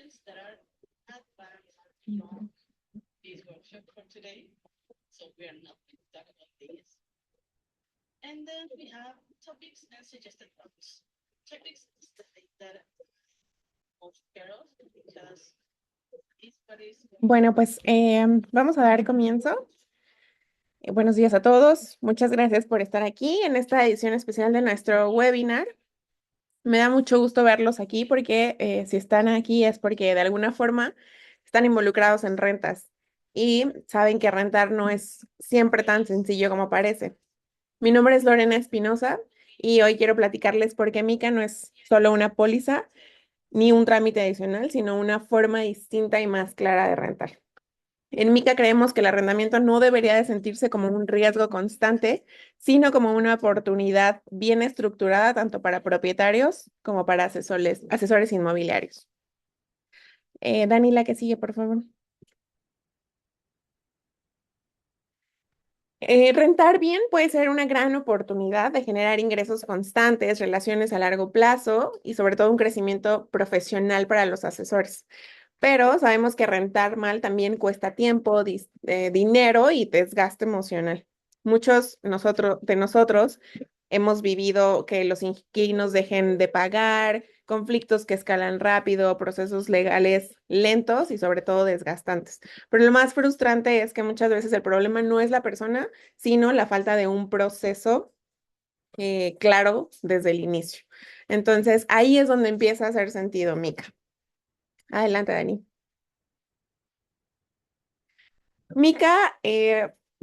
start this workshop for today. So we are not going to talk about this. And then we have topics and suggested topics. Topics is the thing that most care of because it's what is. Bueno, pues vamos a dar comienzo. Buenos días a todos. Muchas gracias por estar aquí en esta edición especial de nuestro webinar. Me da mucho gusto verlos aquí porque si están aquí es porque de alguna forma están involucrados en rentas y saben que rentar no es siempre tan sencillo como parece. Mi nombre es Lorena Espinosa y hoy quiero platicarles por qué Mica no es solo una póliza ni un trámite adicional, sino una forma distinta y más clara de rentar. En Mica creemos que el arrendamiento no debería de sentirse como un riesgo constante, sino como una oportunidad bien estructurada tanto para propietarios como para asesores inmobiliarios. Dani, la que sigue, por favor. Rentar bien puede ser una gran oportunidad de generar ingresos constantes, relaciones a largo plazo y sobre todo un crecimiento profesional para los asesores. Pero sabemos que rentar mal también cuesta tiempo, dinero y desgaste emocional. Muchos de nosotros hemos vivido que los inquilinos dejen de pagar, conflictos que escalan rápido, procesos legales lentos y sobre todo desgastantes. Pero lo más frustrante es que muchas veces el problema no es la persona, sino la falta de un proceso claro desde el inicio. Entonces, ahí es donde empieza a hacer sentido, Mica. Adelante, Dani. Mica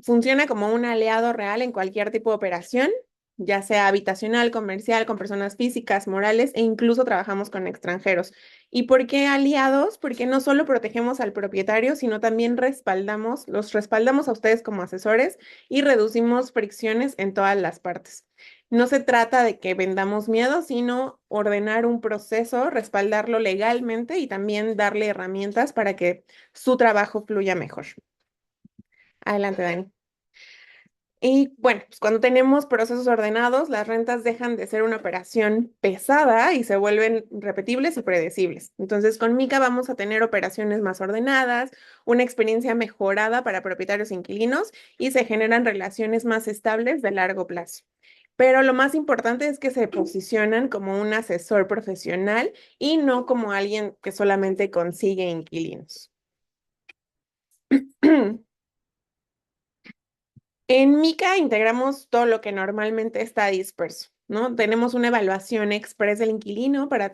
funciona como un aliado real en cualquier tipo de operación, ya sea habitacional, comercial, con personas físicas, morales e incluso trabajamos con extranjeros. ¿Y por qué aliados? Porque no solo protegemos al propietario, sino también los respaldamos a ustedes como asesores y reducimos fricciones en todas las partes. No se trata de que vendamos miedo, sino ordenar un proceso, respaldarlo legalmente y también darle herramientas para que su trabajo fluya mejor. Adelante, Dani. Y bueno, pues cuando tenemos procesos ordenados, las rentas dejan de ser una operación pesada y se vuelven repetibles y predecibles. Entonces, con Mica vamos a tener operaciones más ordenadas, una experiencia mejorada para propietarios e inquilinos y se generan relaciones más estables de largo plazo. Pero lo más importante es que se posicionan como un asesor profesional y no como alguien que solamente consigue inquilinos. En Mica integramos todo lo que normalmente está disperso, ¿no? Tenemos una evaluación express del inquilino para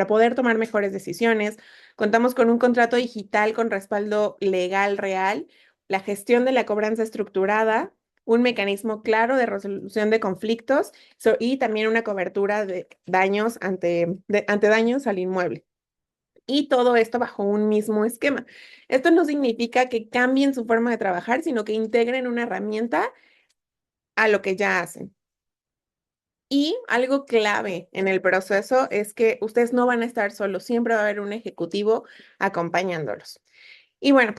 poder tomar mejores decisiones. Contamos con un contrato digital con respaldo legal real, la gestión de la cobranza estructurada, un mecanismo claro de resolución de conflictos y también una cobertura de daños ante daños al inmueble. Y todo esto bajo un mismo esquema. Esto no significa que cambien su forma de trabajar, sino que integren una herramienta a lo que ya hacen. Y algo clave en el proceso es que ustedes no van a estar solos, siempre va a haber un ejecutivo acompañándolos. Y bueno,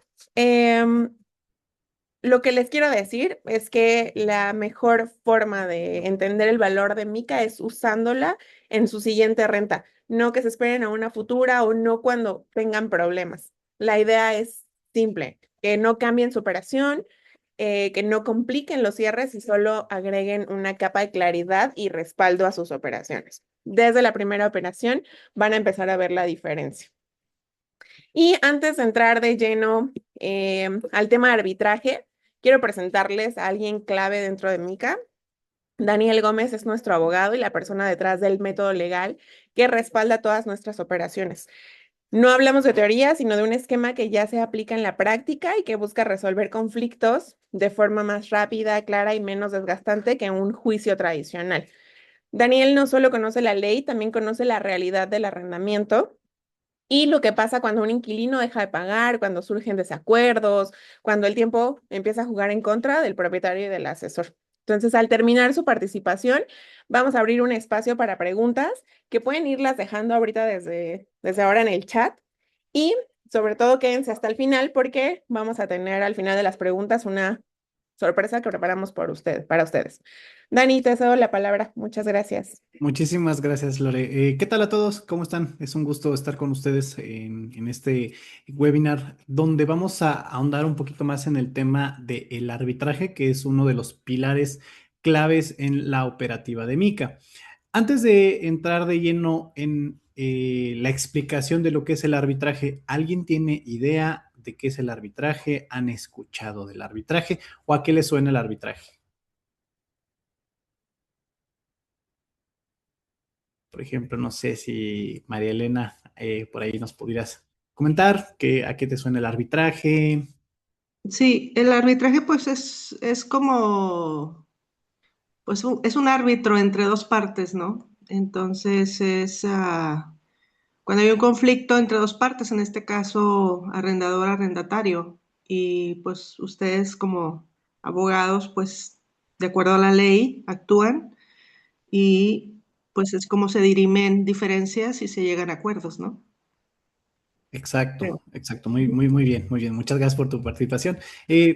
lo que les quiero decir es que la mejor forma de entender el valor de Mica es usándola en su siguiente renta, no que se esperen a una futura o no cuando tengan problemas. La idea es simple, que no cambien su operación, que no compliquen los cierres y solo agreguen una capa de claridad y respaldo a sus operaciones. Desde la primera operación van a empezar a ver la diferencia. Y antes de entrar de lleno al tema de arbitraje, quiero presentarles a alguien clave dentro de Mica. Daniel Gómez es nuestro abogado y la persona detrás del método legal que respalda todas nuestras operaciones. No hablamos de teoría, sino de un esquema que ya se aplica en la práctica y que busca resolver conflictos de forma más rápida, clara y menos desgastante que un juicio tradicional. Daniel no solo conoce la ley, también conoce la realidad del arrendamiento y lo que pasa cuando un inquilino deja de pagar, cuando surgen desacuerdos, cuando el tiempo empieza a jugar en contra del propietario y del asesor. Entonces, al terminar su participación, vamos a abrir un espacio para preguntas que pueden irlas dejando ahorita desde ahora en el chat. Y sobre todo quédense hasta el final porque vamos a tener al final de las preguntas una sorpresa que preparamos para ustedes. Dani, te cedo la palabra. Muchas gracias. Muchísimas gracias, Lore. ¿Qué tal a todos? ¿Cómo están? Es un gusto estar con ustedes en este webinar donde vamos a ahondar un poquito más en el tema del arbitraje, que es uno de los pilares claves en la operativa de Mica. Antes de entrar de lleno en la explicación de lo que es el arbitraje, ¿alguien tiene idea de qué es el arbitraje? ¿Han escuchado del arbitraje o a qué le suena el arbitraje? Por ejemplo, no sé si María Elena, por ahí nos pudieras comentar a qué te suena el arbitraje. Sí, el arbitraje pues es como, pues es un árbitro entre dos partes, ¿no? Entonces cuando hay un conflicto entre dos partes, en este caso arrendador-arrendatario, y pues ustedes como abogados, pues de acuerdo a la ley actúan y pues es como se dirimen diferencias y se llegan a acuerdos, ¿no? Exacto, Creo. exacto, muy, muy, muy bien, muy bien. Muchas gracias por tu participación.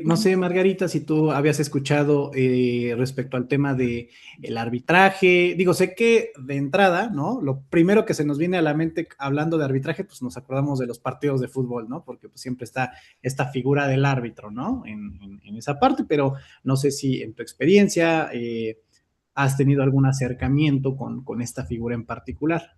No Ujú. sé, Margarita, si tú habías escuchado respecto al tema de el arbitraje. Digo, sé que de entrada, ¿no? Lo primero que se nos viene a la mente hablando de arbitraje, pues nos acordamos de los partidos de fútbol, ¿no? Porque pues, siempre está esta figura del árbitro, ¿no? En esa parte, pero no sé si en tu experiencia has tenido algún acercamiento con esta figura en particular.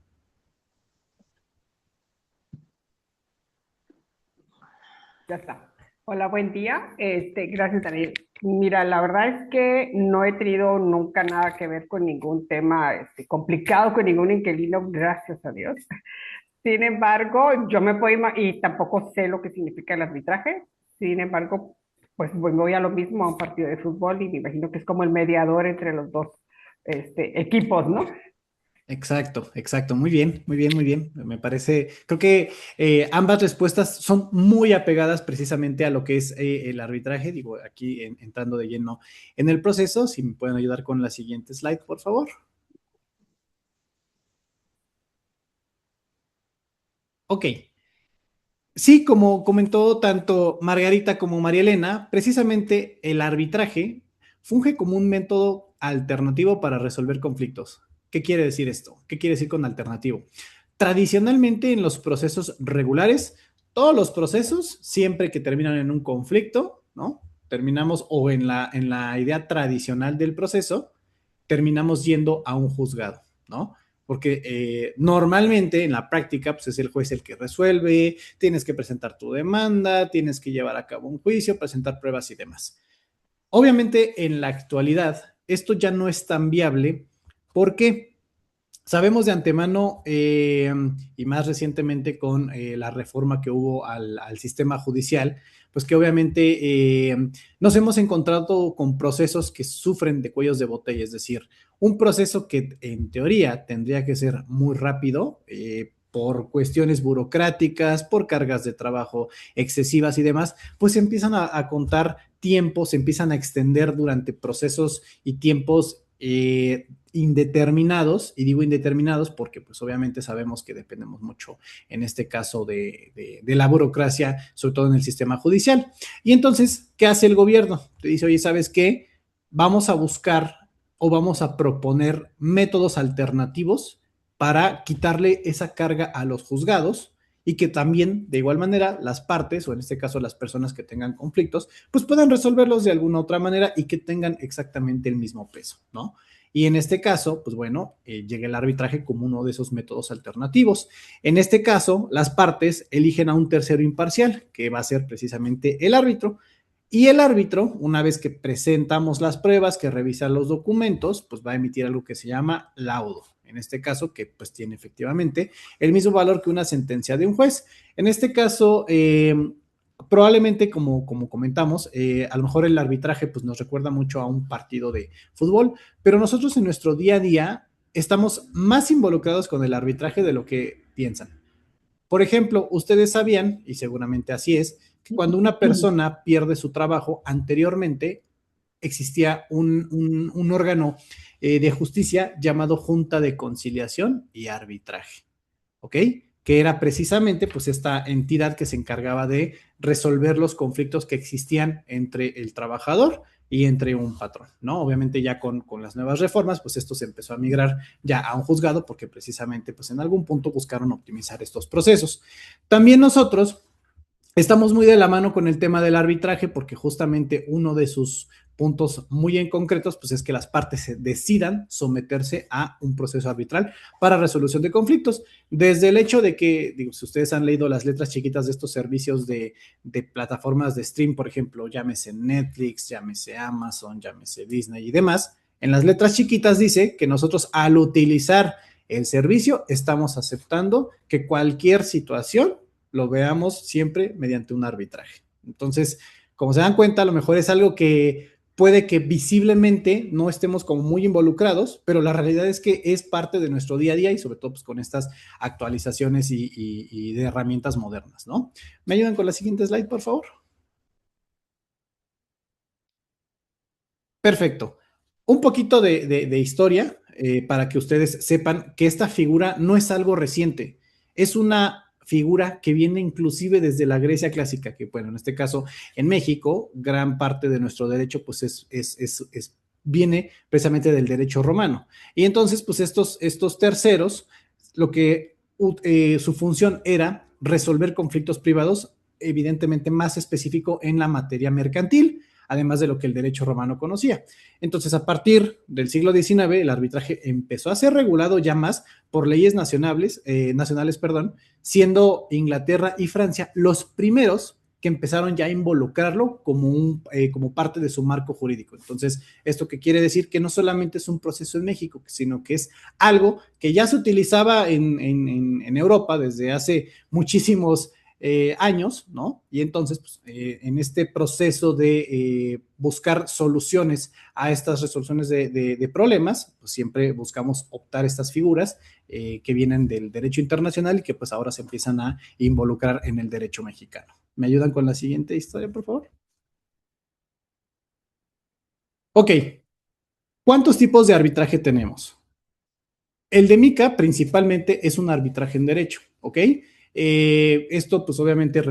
Ya está. Hola, buen día. Gracias, Daniel. Mira, la verdad es que no he tenido nunca nada que ver con ningún tema complicado, con ningún inquilino, gracias a Dios. Sin embargo, yo me puedo y tampoco sé lo que significa el arbitraje. Sin embargo, pues voy a lo mismo a un partido de fútbol y me imagino que es como el mediador entre los dos equipos, ¿no? Exacto, exacto. Muy bien, muy bien, muy bien. Me parece, creo que ambas respuestas son muy apegadas precisamente a lo que es el arbitraje. Digo, aquí entrando de lleno en el proceso, si me pueden ayudar con la siguiente slide, por favor. Ok. Sí, como comentó tanto Margarita como María Elena, precisamente el arbitraje funge como un método alternativo para resolver conflictos. ¿Qué quiere decir esto? ¿Qué quiere decir con alternativo? Tradicionalmente en los procesos regulares, todos los procesos, siempre que terminan en un conflicto, ¿no? Terminamos o en la idea tradicional del proceso, terminamos yendo a un juzgado, ¿no? Porque normalmente en la práctica pues es el juez el que resuelve, tienes que presentar tu demanda, tienes que llevar a cabo un juicio, presentar pruebas y demás. Obviamente en la actualidad esto ya no es tan viable porque sabemos de antemano y más recientemente con la reforma que hubo al sistema judicial, pues que obviamente nos hemos encontrado con procesos que sufren de cuellos de botella, es decir, un proceso que en teoría tendría que ser muy rápido. Por cuestiones burocráticas, por cargas de trabajo excesivas y demás, pues se empiezan a contar tiempos, se empiezan a extender durante procesos y tiempos indeterminados, y digo indeterminados porque pues obviamente sabemos que dependemos mucho en este caso de la burocracia, sobre todo en el sistema judicial. Y entonces, ¿qué hace el gobierno? Te dice, oye, ¿sabes qué? Vamos a buscar o vamos a proponer métodos alternativos para quitarle esa carga a los juzgados y que también, de igual manera, las partes, o en este caso las personas que tengan conflictos, pues puedan resolverlos de alguna otra manera y que tengan exactamente el mismo peso, ¿no? Y en este caso, pues bueno, llega el arbitraje como uno de esos métodos alternativos. En este caso, las partes eligen a un tercero imparcial, que va a ser precisamente el árbitro. Y el árbitro, una vez que presentamos las pruebas, que revisa los documentos, pues va a emitir algo que se llama laudo. En este caso, que pues tiene efectivamente el mismo valor que una sentencia de un juez. En este caso, probablemente, como comentamos, a lo mejor el arbitraje pues, nos recuerda mucho a un partido de fútbol, pero nosotros en nuestro día a día estamos más involucrados con el arbitraje de lo que piensan. Por ejemplo, ustedes sabían, y seguramente así es, que cuando una persona pierde su trabajo, anteriormente existía un órgano de justicia llamado Junta de Conciliación y Arbitraje. ¿Ok? Que era precisamente pues esta entidad que se encargaba de resolver los conflictos que existían entre el trabajador y entre un patrón, ¿no? Obviamente ya con las nuevas reformas, pues esto se empezó a migrar ya a un juzgado porque precisamente pues en algún punto buscaron optimizar estos procesos. También nosotros estamos muy de la mano con el tema del arbitraje porque justamente uno de sus puntos muy en concretos, pues es que las partes se decidan someterse a un proceso arbitral para resolución de conflictos. Desde el hecho de que, digo, si ustedes han leído las letras chiquitas de estos servicios de plataformas de stream, por ejemplo, llámese Netflix, llámese Amazon, llámese Disney y demás, en las letras chiquitas dice que nosotros al utilizar el servicio estamos aceptando que cualquier situación lo veamos siempre mediante un arbitraje. Entonces, como se dan cuenta, a lo mejor es algo que puede que visiblemente no estemos como muy involucrados, pero la realidad es que es parte de nuestro día a día y sobre todo pues, con estas actualizaciones y de herramientas modernas, ¿no? ¿Me ayudan con la siguiente slide, por favor? Perfecto. Un poquito de historia para que ustedes sepan que esta figura no es algo reciente, es una figura que viene inclusive desde la Grecia clásica, que bueno, en este caso en México, gran parte de nuestro derecho pues viene precisamente del derecho romano. Y entonces pues estos terceros, lo que su función era resolver conflictos privados, evidentemente más específico en la materia mercantil, además de lo que el derecho romano conocía. Entonces, a partir del siglo XIX, el arbitraje empezó a ser regulado ya más por leyes nacionales, siendo Inglaterra y Francia los primeros que empezaron ya a involucrarlo como parte de su marco jurídico. Entonces, ¿esto qué quiere decir? Que no solamente es un proceso en México, sino que es algo que ya se utilizaba en Europa desde hace muchísimos años, ¿no? Y entonces, pues, en este proceso de buscar soluciones a estas resoluciones de problemas, pues siempre buscamos optar estas figuras que vienen del derecho internacional y que pues ahora se empiezan a involucrar en el derecho mexicano. ¿Me ayudan con la siguiente historia, por favor? Ok, ¿cuántos tipos de arbitraje tenemos? El de MICA principalmente es un arbitraje en derecho, ¿ok? Esto pues obviamente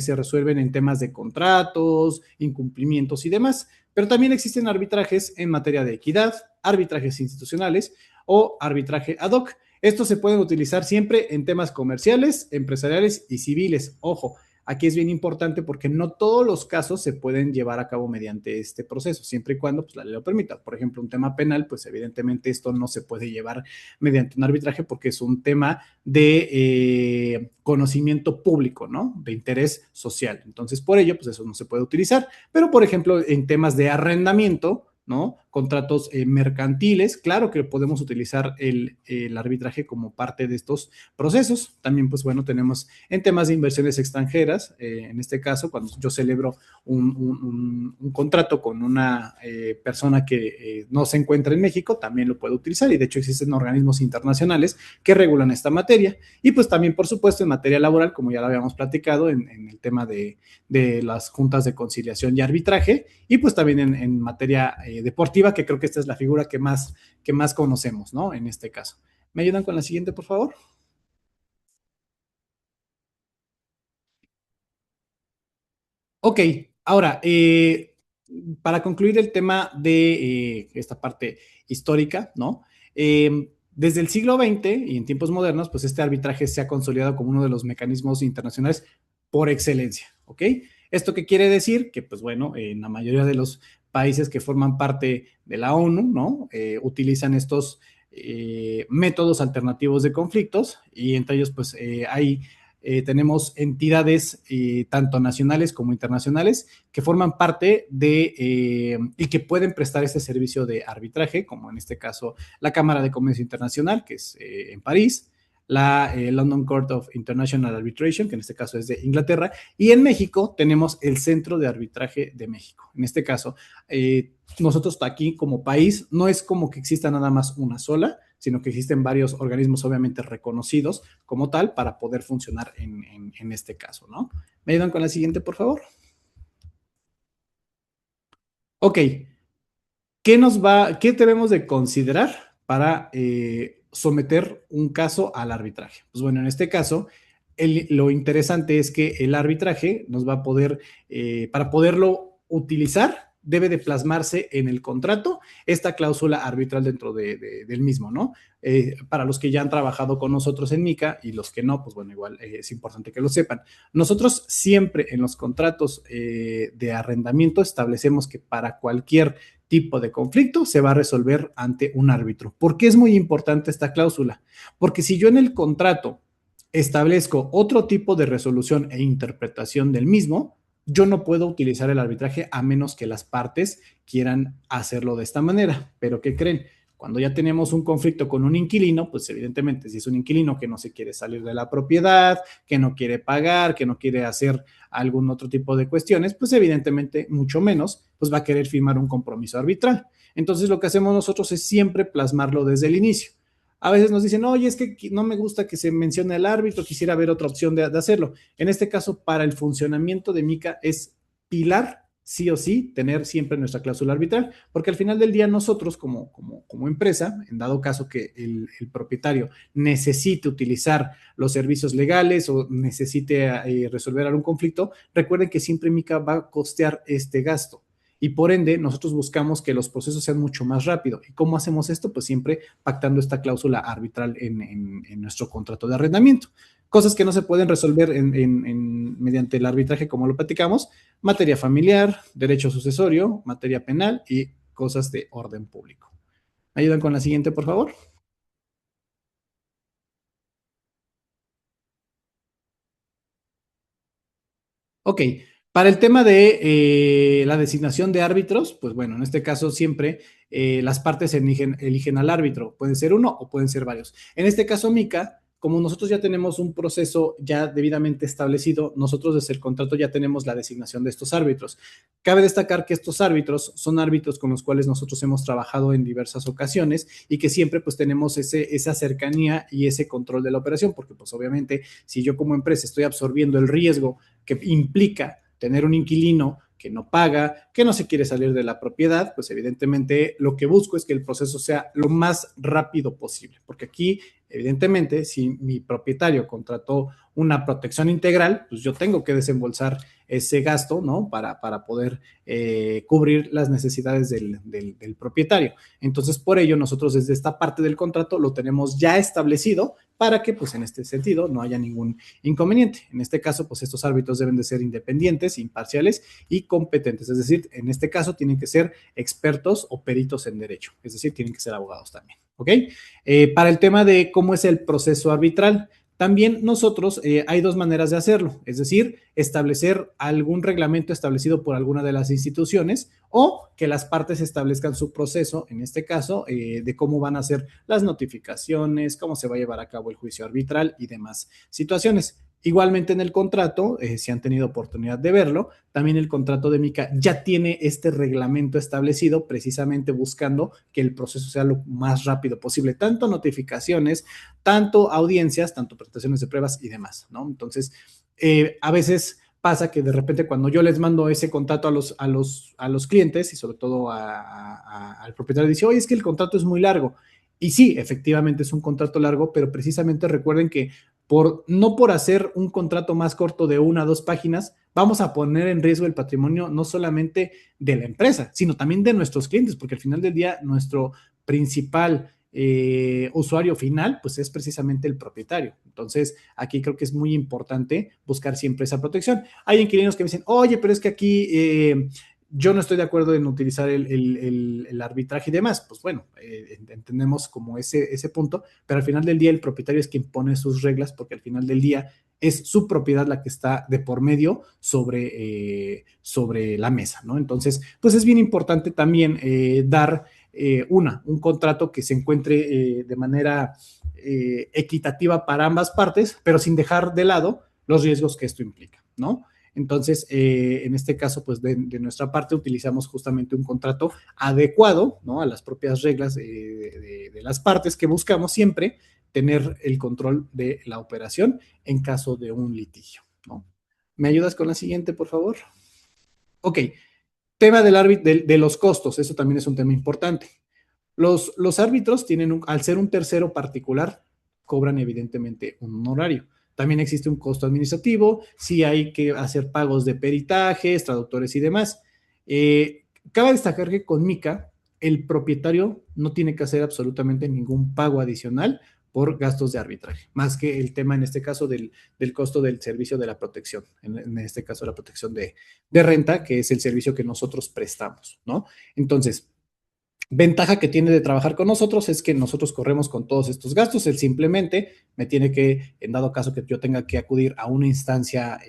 se resuelven en temas de contratos, incumplimientos y demás, pero también existen arbitrajes en materia de equidad, arbitrajes institucionales o arbitraje ad hoc. Estos se pueden utilizar siempre en temas comerciales, empresariales y civiles. Ojo, aquí es bien importante porque no todos los casos se pueden llevar a cabo mediante este proceso, siempre y cuando pues, la ley lo permita. Por ejemplo, un tema penal, pues evidentemente esto no se puede llevar mediante un arbitraje porque es un tema de conocimiento público, ¿no? De interés social. Entonces, por ello, pues eso no se puede utilizar. Pero, por ejemplo, en temas de arrendamiento, ¿no? Contratos mercantiles, claro que podemos utilizar el arbitraje como parte de estos procesos. También, pues bueno, tenemos en temas de inversiones extranjeras, en este caso, cuando yo celebro un contrato con una persona que no se encuentra en México, también lo puedo utilizar y de hecho existen organismos internacionales que regulan esta materia. Y pues también, por supuesto, en materia laboral, como ya lo habíamos platicado, en el tema de las juntas de conciliación y arbitraje, y pues también en materia deportiva, que creo que esta es la figura que más conocemos, ¿no? En este caso. ¿Me ayudan con la siguiente, por favor? Ok, ahora, para concluir el tema de esta parte histórica, ¿no? Desde el siglo XX y en tiempos modernos, pues este arbitraje se ha consolidado como uno de los mecanismos internacionales por excelencia, ¿ok? ¿Esto qué quiere decir? Que, pues bueno, en la mayoría de los países que forman parte de la ONU, ¿no? Utilizan estos métodos alternativos de conflictos y entre ellos, pues hay tenemos entidades tanto nacionales como internacionales que forman parte y que pueden prestar este servicio de arbitraje, como en este caso la Cámara de Comercio Internacional, que es en París, la London Court of International Arbitration, que en este caso es de Inglaterra, y en México tenemos el Centro de Arbitraje de México. En este caso, nosotros aquí como país no es como que exista nada más una sola, sino que existen varios organismos obviamente reconocidos como tal para poder funcionar en este caso, ¿no? ¿Me ayudan con la siguiente, por favor? Ok, ¿qué debemos de considerar para someter un caso al arbitraje? Pues bueno, en este caso, lo interesante es que el arbitraje nos va a poder, para poderlo utilizar, debe de plasmarse en el contrato esta cláusula arbitral dentro del mismo, ¿no? Para los que ya han trabajado con nosotros en MICA y los que no, pues bueno, igual es importante que lo sepan. Nosotros siempre en los contratos de arrendamiento establecemos que para cualquier tipo de conflicto se va a resolver ante un árbitro. ¿Por qué es muy importante esta cláusula? Porque si yo en el contrato establezco otro tipo de resolución e interpretación del mismo, yo no puedo utilizar el arbitraje a menos que las partes quieran hacerlo de esta manera. Pero ¿qué creen? Cuando ya tenemos un conflicto con un inquilino, pues evidentemente si es un inquilino que no se quiere salir de la propiedad, que no quiere pagar, que no quiere hacer algún otro tipo de cuestiones, pues evidentemente mucho menos, pues va a querer firmar un compromiso arbitral. Entonces lo que hacemos nosotros es siempre plasmarlo desde el inicio. A veces nos dicen, oye, es que no me gusta que se mencione el árbitro, quisiera ver otra opción de hacerlo. En este caso, para el funcionamiento de MICA es pilar, sí o sí, tener siempre nuestra cláusula arbitral, porque al final del día nosotros como empresa, en dado caso que el propietario necesite utilizar los servicios legales o necesite resolver algún conflicto, recuerden que siempre MICA va a costear este gasto. Y por ende, nosotros buscamos que los procesos sean mucho más rápidos. ¿Y cómo hacemos esto? Pues siempre pactando esta cláusula arbitral en nuestro contrato de arrendamiento. Cosas que no se pueden resolver mediante el arbitraje, como lo platicamos, materia familiar, derecho sucesorio, materia penal y cosas de orden público. ¿Me ayudan con la siguiente, por favor? Ok, para el tema de la designación de árbitros, pues bueno, en este caso siempre las partes eligen al árbitro, pueden ser uno o pueden ser varios. En este caso, MICA, como nosotros ya tenemos un proceso ya debidamente establecido, nosotros desde el contrato ya tenemos la designación de estos árbitros. Cabe destacar que estos árbitros son árbitros con los cuales nosotros hemos trabajado en diversas ocasiones y que siempre pues tenemos esa cercanía y ese control de la operación, porque pues obviamente si yo como empresa estoy absorbiendo el riesgo que implica tener un inquilino que no paga, que no se quiere salir de la propiedad, pues evidentemente lo que busco es que el proceso sea lo más rápido posible, porque aquí evidentemente si mi propietario contrató una protección integral, pues yo tengo que desembolsar ese gasto, ¿no? Para poder cubrir las necesidades del propietario. Entonces, por ello, nosotros desde esta parte del contrato lo tenemos ya establecido para que, pues, en este sentido no haya ningún inconveniente. En este caso, pues, estos árbitros deben de ser independientes, imparciales y competentes. Es decir, en este caso tienen que ser expertos o peritos en derecho. Es decir, tienen que ser abogados también. ¿Ok? Para el tema de cómo es el proceso arbitral, también nosotros hay dos maneras de hacerlo, es decir, establecer algún reglamento establecido por alguna de las instituciones o que las partes establezcan su proceso, en este caso, de cómo van a ser las notificaciones, cómo se va a llevar a cabo el juicio arbitral y demás situaciones. Igualmente en el contrato, si han tenido oportunidad de verlo, también el contrato de MICA ya tiene este reglamento establecido precisamente buscando que el proceso sea lo más rápido posible, tanto notificaciones, tanto audiencias, tanto presentaciones de pruebas y demás, ¿no? Entonces, a veces pasa que de repente cuando yo les mando ese contrato a los clientes y sobre todo al propietario dice, oye, es que el contrato es muy largo. Y sí, efectivamente es un contrato largo, pero precisamente recuerden que no por hacer un contrato más corto de 1 a 2 páginas, vamos a poner en riesgo el patrimonio no solamente de la empresa, sino también de nuestros clientes, porque al final del día nuestro principal usuario final, pues es precisamente el propietario. Entonces, aquí creo que es muy importante buscar siempre esa protección. Hay inquilinos que me dicen, oye, pero es que aquí yo no estoy de acuerdo en utilizar el arbitraje y demás. Pues bueno, entendemos como ese punto, pero al final del día el propietario es quien pone sus reglas porque al final del día es su propiedad la que está de por medio sobre la mesa, ¿no? Entonces, pues es bien importante también dar un contrato que se encuentre de manera equitativa para ambas partes, pero sin dejar de lado los riesgos que esto implica, ¿no? Entonces, en este caso, pues de nuestra parte utilizamos justamente un contrato adecuado, ¿no? A las propias reglas de las partes que buscamos siempre tener el control de la operación en caso de un litigio, ¿no? ¿Me ayudas con la siguiente, por favor? Ok, tema de los costos, eso también es un tema importante. Los árbitros tienen, al ser un tercero particular, cobran evidentemente un honorario. También existe un costo administrativo, si hay que hacer pagos de peritajes, traductores y demás. cabe destacar que con MICA, el propietario no tiene que hacer absolutamente ningún pago adicional por gastos de arbitraje, más que el tema en este caso del costo del servicio de la protección, en este caso la protección de renta, que es el servicio que nosotros prestamos, ¿no? Entonces, ventaja que tiene de trabajar con nosotros es que nosotros corremos con todos estos gastos. Él simplemente me tiene que, en dado caso que yo tenga que acudir a una instancia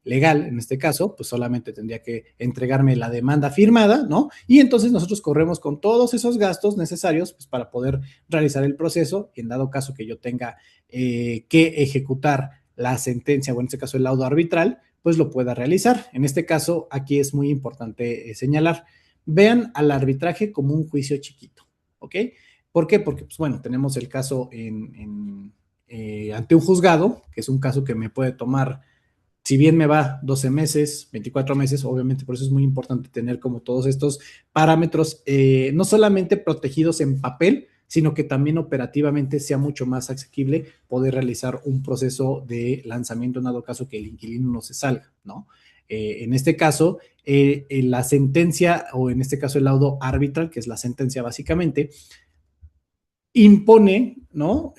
legal, en este caso, pues solamente tendría que entregarme la demanda firmada, ¿no? Y entonces nosotros corremos con todos esos gastos necesarios pues, para poder realizar el proceso. Y en dado caso que yo tenga que ejecutar la sentencia, o en este caso el laudo arbitral, pues lo pueda realizar. En este caso, aquí es muy importante señalar, vean al arbitraje como un juicio chiquito, ¿ok? ¿Por qué? Porque, pues bueno, tenemos el caso ante un juzgado, que es un caso que me puede tomar, si bien me va 12 meses, 24 meses, obviamente por eso es muy importante tener como todos estos parámetros, no solamente protegidos en papel, sino que también operativamente sea mucho más asequible poder realizar un proceso de lanzamiento en dado caso que el inquilino no se salga, ¿no? En este caso, la sentencia, o en este caso el laudo arbitral, que es la sentencia básicamente, impone, ¿no?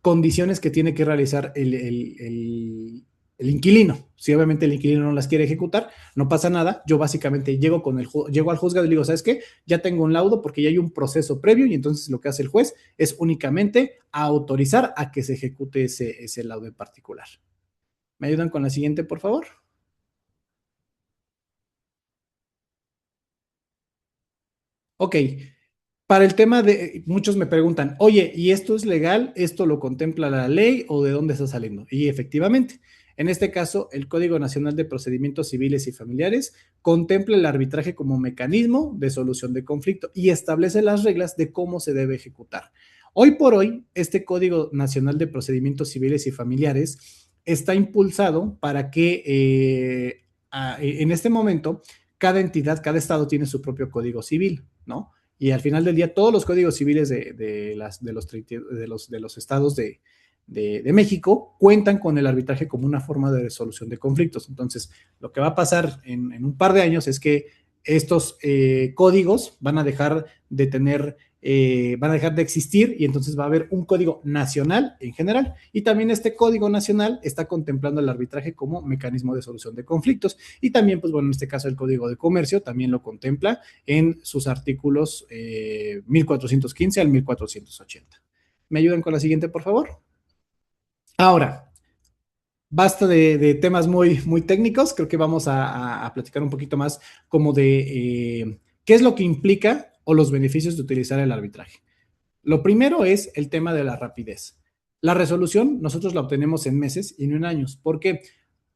Condiciones que tiene que realizar el inquilino. Si obviamente el inquilino no las quiere ejecutar, no pasa nada. Yo básicamente llego al juzgado y le digo, ¿sabes qué? Ya tengo un laudo porque ya hay un proceso previo y entonces lo que hace el juez es únicamente autorizar a que se ejecute ese laudo en particular. ¿Me ayudan con la siguiente, por favor? Ok, para el tema de, muchos me preguntan, oye, ¿y esto es legal? ¿Esto lo contempla la ley o de dónde está saliendo? Y efectivamente, en este caso, el Código Nacional de Procedimientos Civiles y Familiares contempla el arbitraje como mecanismo de solución de conflicto y establece las reglas de cómo se debe ejecutar. Hoy por hoy, este Código Nacional de Procedimientos Civiles y Familiares está impulsado para que en este momento cada entidad, cada estado tiene su propio código civil, ¿no? Y al final del día, todos los códigos civiles de los estados de México cuentan con el arbitraje como una forma de resolución de conflictos. Entonces, lo que va a pasar en un par de años es que estos códigos van a dejar de tener, van a dejar de existir y entonces va a haber un código nacional en general. Y también este código nacional está contemplando el arbitraje como mecanismo de solución de conflictos. Y también, pues bueno, en este caso el Código de Comercio también lo contempla en sus artículos 1415 al 1480. ¿Me ayudan con la siguiente, por favor? Ahora, basta de temas muy técnicos, creo que vamos a platicar un poquito más como de qué es lo que implica o los beneficios de utilizar el arbitraje. Lo primero es el tema de la rapidez. La resolución nosotros la obtenemos en meses y no en años, porque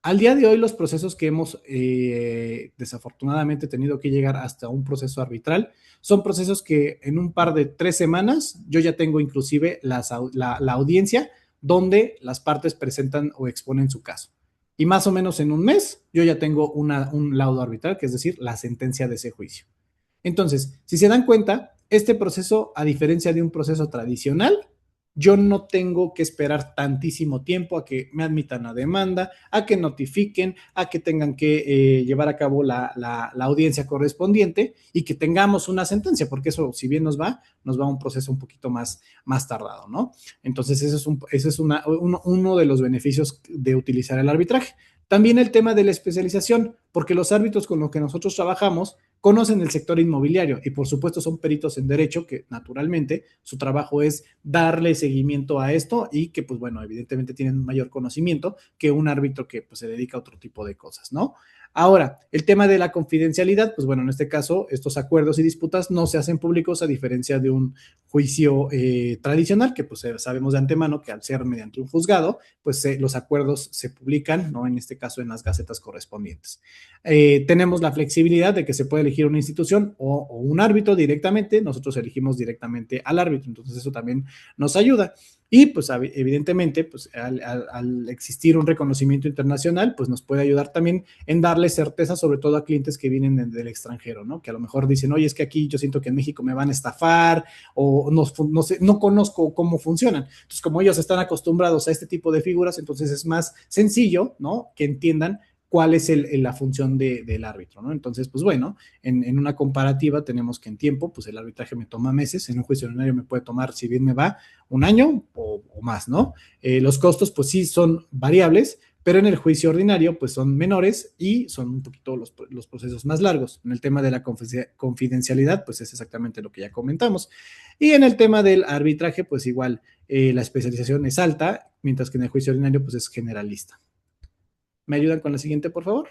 al día de hoy los procesos que hemos desafortunadamente tenido que llegar hasta un proceso arbitral son procesos que en un par de 3 semanas yo ya tengo inclusive la audiencia donde las partes presentan o exponen su caso. Y más o menos en un mes yo ya tengo un laudo arbitral, que es decir, la sentencia de ese juicio. Entonces, si se dan cuenta, este proceso, a diferencia de un proceso tradicional, yo no tengo que esperar tantísimo tiempo a que me admitan la demanda, a que notifiquen, a que tengan que llevar a cabo la audiencia correspondiente y que tengamos una sentencia, porque eso, si bien nos va a un proceso un poquito más tardado, ¿no? Entonces, ese es uno de los beneficios de utilizar el arbitraje. También el tema de la especialización, porque los árbitros con los que nosotros trabajamos conocen el sector inmobiliario y por supuesto son peritos en derecho que naturalmente su trabajo es darle seguimiento a esto y que pues bueno, evidentemente tienen un mayor conocimiento que un árbitro que pues se dedica a otro tipo de cosas, ¿no? Ahora, el tema de la confidencialidad, pues bueno, en este caso estos acuerdos y disputas no se hacen públicos a diferencia de un juicio tradicional que pues sabemos de antemano que al ser mediante un juzgado, pues los acuerdos se publican, ¿no? En este caso en las gacetas correspondientes. Tenemos la flexibilidad de que se puede elegir una institución o un árbitro directamente, nosotros elegimos directamente al árbitro, entonces eso también nos ayuda. Y pues evidentemente, pues al existir un reconocimiento internacional, pues nos puede ayudar también en darle certeza, sobre todo a clientes que vienen del extranjero, ¿no? Que a lo mejor dicen, oye, es que aquí yo siento que en México me van a estafar o no sé, no conozco cómo funcionan. Entonces, como ellos están acostumbrados a este tipo de figuras, entonces es más sencillo, ¿no? Que entiendan cuál es la función del árbitro, ¿no? Entonces, pues bueno, en una comparativa tenemos que en tiempo, pues el arbitraje me toma meses, en un juicio ordinario me puede tomar, si bien me va, un año o más, ¿no? Los costos, pues sí, son variables, pero en el juicio ordinario, pues son menores y son un poquito los procesos más largos. En el tema de la confidencialidad, pues es exactamente lo que ya comentamos. Y en el tema del arbitraje, pues igual la especialización es alta, mientras que en el juicio ordinario, pues es generalista. ¿Me ayudan con la siguiente, por favor?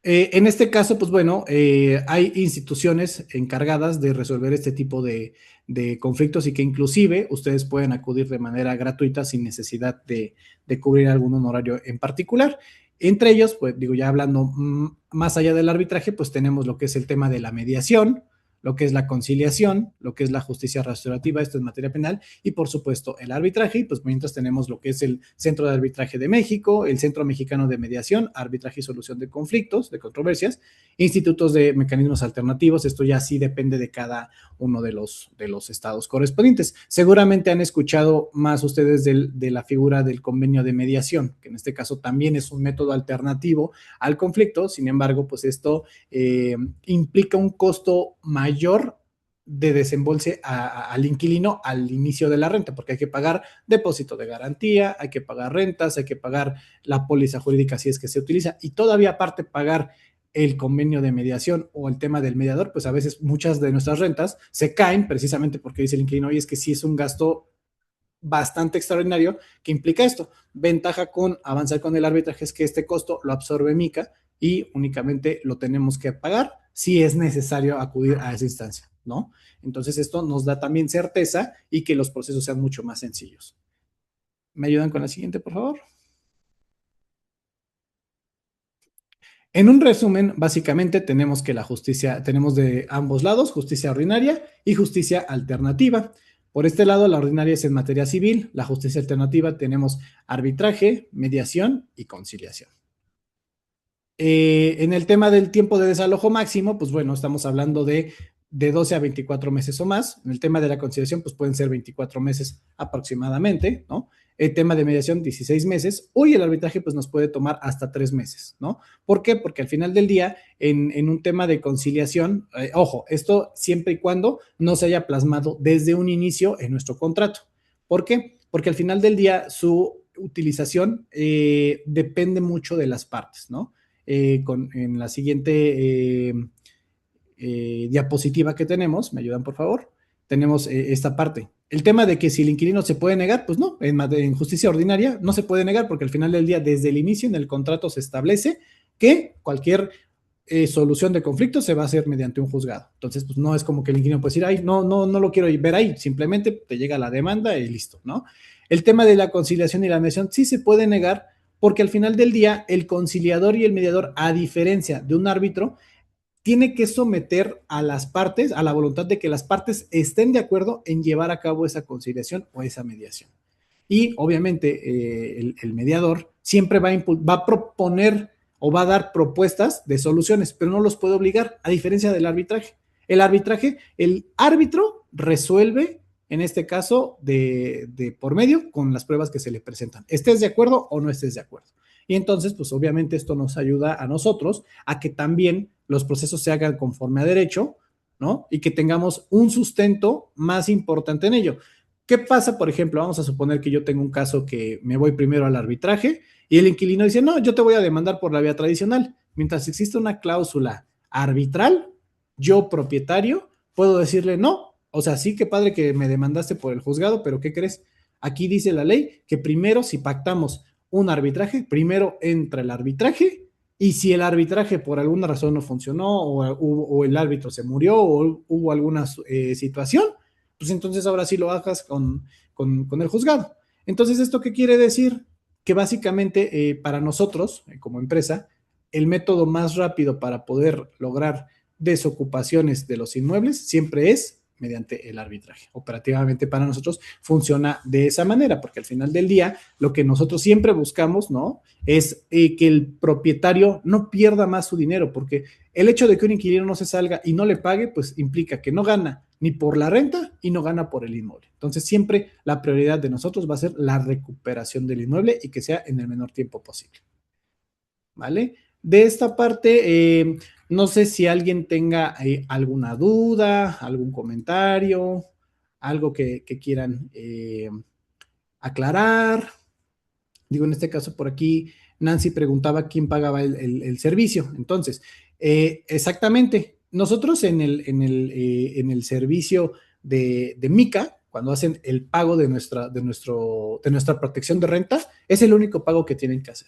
En este caso, pues bueno, hay instituciones encargadas de resolver este tipo de conflictos y que inclusive ustedes pueden acudir de manera gratuita sin necesidad de cubrir algún honorario en particular. Entre ellos, pues digo, ya hablando más allá del arbitraje, pues tenemos lo que es el tema de la mediación, lo que es la conciliación, lo que es la justicia restaurativa, esto es materia penal, y por supuesto el arbitraje, y pues mientras tenemos lo que es el Centro de Arbitraje de México, el Centro Mexicano de Mediación, Arbitraje y Solución de Conflictos, de controversias, institutos de mecanismos alternativos, esto ya sí depende de cada uno de los estados correspondientes. Seguramente han escuchado más ustedes de la figura del convenio de mediación, que en este caso también es un método alternativo al conflicto, sin embargo, pues esto implica un costo mayor de desembolse al inquilino al inicio de la renta, porque hay que pagar depósito de garantía, hay que pagar rentas, hay que pagar la póliza jurídica si es que se utiliza, y todavía aparte pagar el convenio de mediación o el tema del mediador, pues a veces muchas de nuestras rentas se caen precisamente porque dice el inquilino, oye, es que sí es un gasto bastante extraordinario que implica esto. Ventaja con avanzar con el arbitraje es que este costo lo absorbe MICA y únicamente lo tenemos que pagar si es necesario acudir a esa instancia, ¿no? Entonces esto nos da también certeza y que los procesos sean mucho más sencillos. ¿Me ayudan con la siguiente, por favor? En un resumen, básicamente tenemos que la justicia, tenemos de ambos lados, justicia ordinaria y justicia alternativa. Por este lado, la ordinaria es en materia civil, la justicia alternativa tenemos arbitraje, mediación y conciliación. En el tema del tiempo de desalojo máximo, pues bueno, estamos hablando de 12 a 24 meses o más. En el tema de la conciliación, pues pueden ser 24 meses aproximadamente, ¿no? El tema de mediación, 16 meses. Hoy el arbitraje, pues nos puede tomar hasta 3 meses, ¿no? ¿Por qué? Porque al final del día, en un tema de conciliación, ojo, esto siempre y cuando no se haya plasmado desde un inicio en nuestro contrato. ¿Por qué? Porque al final del día su utilización depende mucho de las partes, ¿no? En la siguiente diapositiva que tenemos, ¿me ayudan por favor? Tenemos esta parte. El tema de que si el inquilino se puede negar, pues no, en justicia ordinaria no se puede negar porque al final del día, desde el inicio en el contrato se establece que cualquier solución de conflicto se va a hacer mediante un juzgado. Entonces, pues no es como que el inquilino puede decir, ay, no lo quiero ver ahí, simplemente te llega la demanda y listo, ¿no? El tema de la conciliación y la mediación sí se puede negar porque al final del día el conciliador y el mediador, a diferencia de un árbitro, tiene que someter a las partes, a la voluntad de que las partes estén de acuerdo en llevar a cabo esa conciliación o esa mediación. Y obviamente el mediador siempre va a proponer o va a dar propuestas de soluciones, pero no los puede obligar, a diferencia del arbitraje. El arbitraje, el árbitro resuelve, en este caso, de por medio con las pruebas que se le presentan. Estés de acuerdo o no estés de acuerdo. Y entonces, pues obviamente esto nos ayuda a nosotros a que también los procesos se hagan conforme a derecho, ¿no? Y que tengamos un sustento más importante en ello. ¿Qué pasa, por ejemplo? Vamos a suponer que yo tengo un caso que me voy primero al arbitraje y el inquilino dice, no, yo te voy a demandar por la vía tradicional. Mientras existe una cláusula arbitral, yo, propietario, puedo decirle no. O sea, sí, que padre que me demandaste por el juzgado, pero ¿qué crees? Aquí dice la ley que primero, si pactamos un arbitraje, primero entra el arbitraje y si el arbitraje por alguna razón no funcionó o el árbitro se murió o hubo alguna situación, pues entonces ahora sí lo hagas con el juzgado. Entonces, ¿esto qué quiere decir? Que básicamente para nosotros, como empresa, el método más rápido para poder lograr desocupaciones de los inmuebles siempre es mediante el arbitraje. Operativamente para nosotros funciona de esa manera, porque al final del día lo que nosotros siempre buscamos, ¿no? Es que el propietario no pierda más su dinero, porque el hecho de que un inquilino no se salga y no le pague, pues implica que no gana ni por la renta y no gana por el inmueble. Entonces siempre la prioridad de nosotros va a ser la recuperación del inmueble y que sea en el menor tiempo posible. ¿Vale? De esta parte, no sé si alguien tenga alguna duda, algún comentario, algo que quieran aclarar. Digo, en este caso por aquí, Nancy preguntaba quién pagaba el servicio. Entonces, exactamente, nosotros en el servicio de Mica, cuando hacen el pago de nuestra protección de renta, es el único pago que tienen que hacer.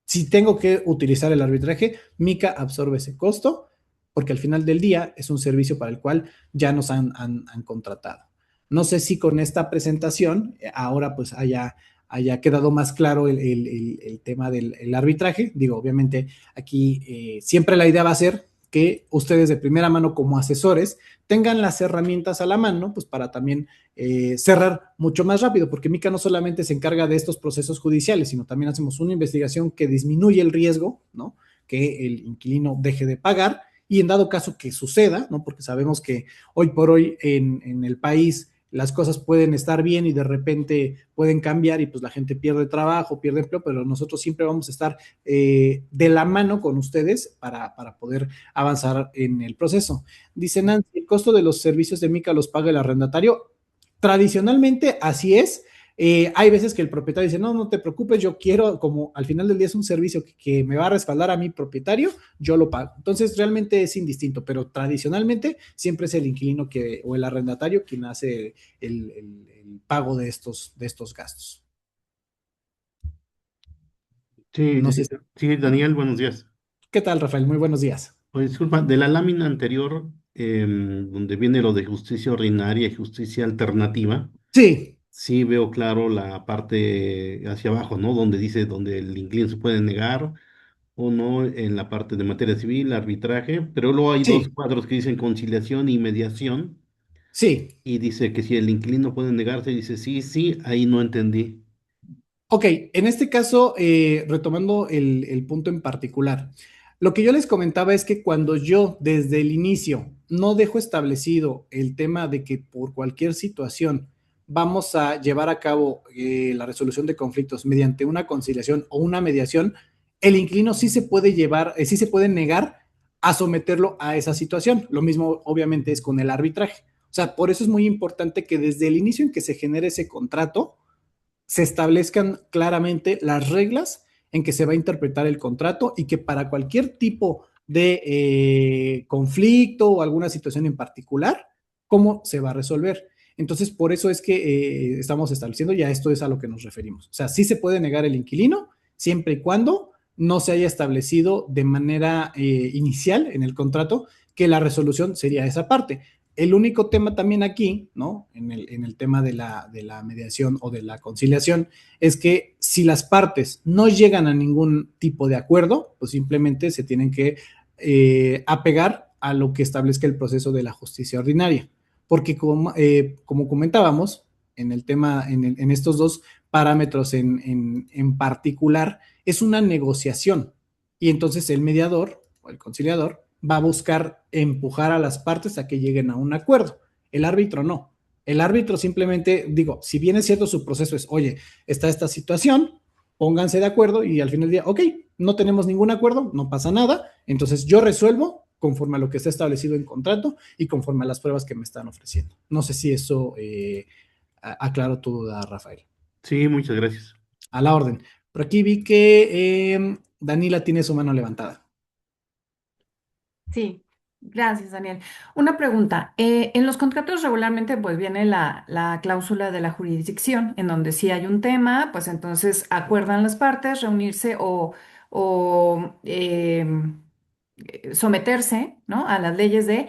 Si tengo que utilizar el arbitraje, Mica absorbe ese costo porque al final del día es un servicio para el cual ya nos han contratado. No sé si con esta presentación ahora pues haya quedado más claro el tema del arbitraje. Digo, obviamente aquí siempre la idea va a ser que ustedes de primera mano como asesores tengan las herramientas a la mano, pues para también cerrar mucho más rápido, porque Mica no solamente se encarga de estos procesos judiciales, sino también hacemos una investigación que disminuye el riesgo, ¿no? Que el inquilino deje de pagar y en dado caso que suceda, ¿no? Porque sabemos que hoy por hoy en el país las cosas pueden estar bien y de repente pueden cambiar y pues la gente pierde trabajo, pierde empleo, pero nosotros siempre vamos a estar de la mano con ustedes para poder avanzar en el proceso. Dice Nancy, ¿el costo de los servicios de Mica los paga el arrendatario? Tradicionalmente así es. Hay veces que el propietario dice, no, no te preocupes, yo quiero, como al final del día es un servicio que me va a respaldar a mi propietario, yo lo pago. Entonces realmente es indistinto, pero tradicionalmente siempre es el inquilino o el arrendatario quien hace el pago de estos gastos. Sí, No sé. sí, Daniel, buenos días. ¿Qué tal, Rafael? Muy buenos días. Pues disculpa, de la lámina anterior, donde viene lo de justicia ordinaria y justicia alternativa, Sí, sí veo claro la parte hacia abajo, ¿no? Donde dice donde el inquilino se puede negar o no en la parte de materia civil, arbitraje, pero luego hay dos sí, cuadros que dicen conciliación y mediación, sí. y dice que si el inquilino puede negarse, dice sí, sí, ahí no entendí. Ok, en este caso, retomando el punto en particular, lo que yo les comentaba es que cuando yo desde el inicio no dejo establecido el tema de que por cualquier situación vamos a llevar a cabo la resolución de conflictos mediante una conciliación o una mediación, el inquilino sí se puede sí se puede negar a someterlo a esa situación. Lo mismo obviamente es con el arbitraje. O sea, por eso es muy importante que desde el inicio en que se genere ese contrato, se establezcan claramente las reglas en que se va a interpretar el contrato y que para cualquier tipo de conflicto o alguna situación en particular, cómo se va a resolver. Entonces, por eso es que estamos estableciendo, ya esto es a lo que nos referimos. O sea, sí se puede negar el inquilino siempre y cuando no se haya establecido de manera inicial en el contrato que la resolución sería esa parte. El único tema también aquí, ¿no? En el tema de la mediación o de la conciliación, es que si las partes no llegan a ningún tipo de acuerdo, pues simplemente se tienen que apegar a lo que establezca el proceso de la justicia ordinaria. Porque como comentábamos, en el tema, en estos dos parámetros en particular, es una negociación. Y entonces el mediador o el conciliador va a buscar empujar a las partes a que lleguen a un acuerdo. El árbitro no. El árbitro simplemente, digo, si bien es cierto su proceso es, oye, está esta situación, pónganse de acuerdo y al final del día, ok, no tenemos ningún acuerdo, no pasa nada, entonces yo resuelvo conforme a lo que está establecido en contrato y conforme a las pruebas que me están ofreciendo. No sé si eso aclaro tu duda, Rafael. Sí, muchas gracias. A la orden. Por aquí vi que Danila tiene su mano levantada. Sí, gracias, Daniel. Una pregunta. En los contratos regularmente pues viene la cláusula de la jurisdicción, en donde si hay un tema, pues entonces acuerdan las partes reunirse o someterse, ¿no? A las leyes de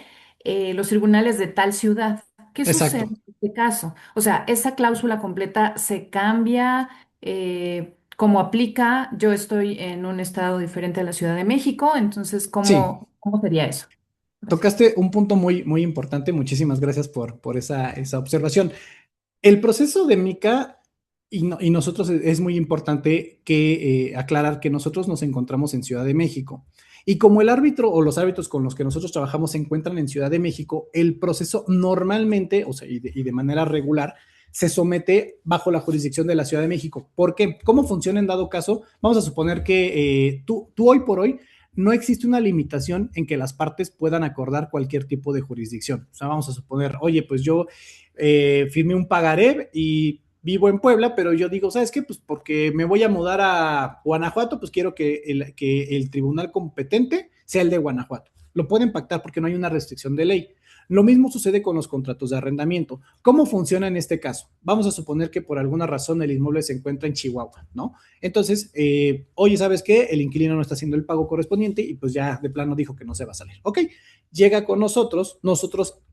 los tribunales de tal ciudad. ¿Qué sucede Exacto. en este caso? O sea, esa cláusula completa se cambia. ¿Cómo aplica? Yo estoy en un estado diferente a la Ciudad de México, entonces, Sí, ¿cómo sería eso? Tocaste un punto muy, muy importante. Muchísimas gracias por esa observación. El proceso de MICA y nosotros es muy importante que aclarar que nosotros nos encontramos en Ciudad de México. Y como el árbitro o los árbitros con los que nosotros trabajamos se encuentran en Ciudad de México, el proceso normalmente, o sea, y de manera regular, se somete bajo la jurisdicción de la Ciudad de México. ¿Por qué? ¿Cómo funciona en dado caso? Vamos a suponer que tú hoy por hoy no existe una limitación en que las partes puedan acordar cualquier tipo de jurisdicción. O sea, vamos a suponer, oye, pues yo firmé un pagaré y vivo en Puebla, pero yo digo, ¿sabes qué? Pues porque me voy a mudar a Guanajuato, pues quiero que el tribunal competente sea el de Guanajuato. Lo pueden pactar porque no hay una restricción de ley. Lo mismo sucede con los contratos de arrendamiento. ¿Cómo funciona en este caso? Vamos a suponer que por alguna razón el inmueble se encuentra en Chihuahua, ¿no? Entonces, oye, ¿sabes qué? El inquilino no está haciendo el pago correspondiente y pues ya de plano dijo que no se va a salir. Ok, llega con nosotros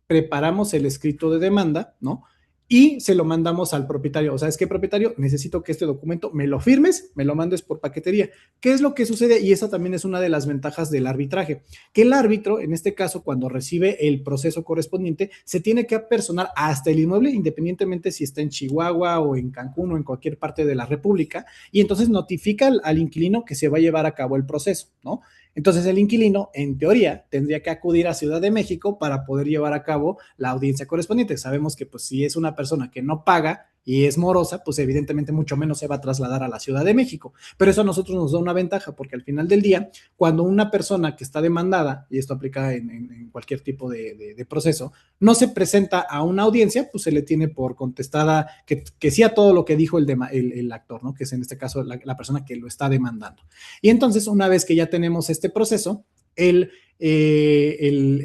preparamos el escrito de demanda, ¿no? Y se lo mandamos al propietario. O sea, es que propietario, necesito que este documento me lo firmes, me lo mandes por paquetería. ¿Qué es lo que sucede? Y esa también es una de las ventajas del arbitraje, que el árbitro, en este caso, cuando recibe el proceso correspondiente, se tiene que apersonar hasta el inmueble, independientemente si está en Chihuahua o en Cancún o en cualquier parte de la República, y entonces notifica al inquilino que se va a llevar a cabo el proceso, ¿no? Entonces el inquilino, en teoría, tendría que acudir a Ciudad de México para poder llevar a cabo la audiencia correspondiente. Sabemos que pues si es una persona que no paga y es morosa, pues evidentemente mucho menos se va a trasladar a la Ciudad de México. Pero eso a nosotros nos da una ventaja, porque al final del día, cuando una persona que está demandada, y esto aplica en cualquier tipo de proceso, no se presenta a una audiencia, pues se le tiene por contestada que sí a todo lo que dijo el actor, ¿no? Que es en este caso la persona que lo está demandando. Y entonces, una vez que ya tenemos este proceso, el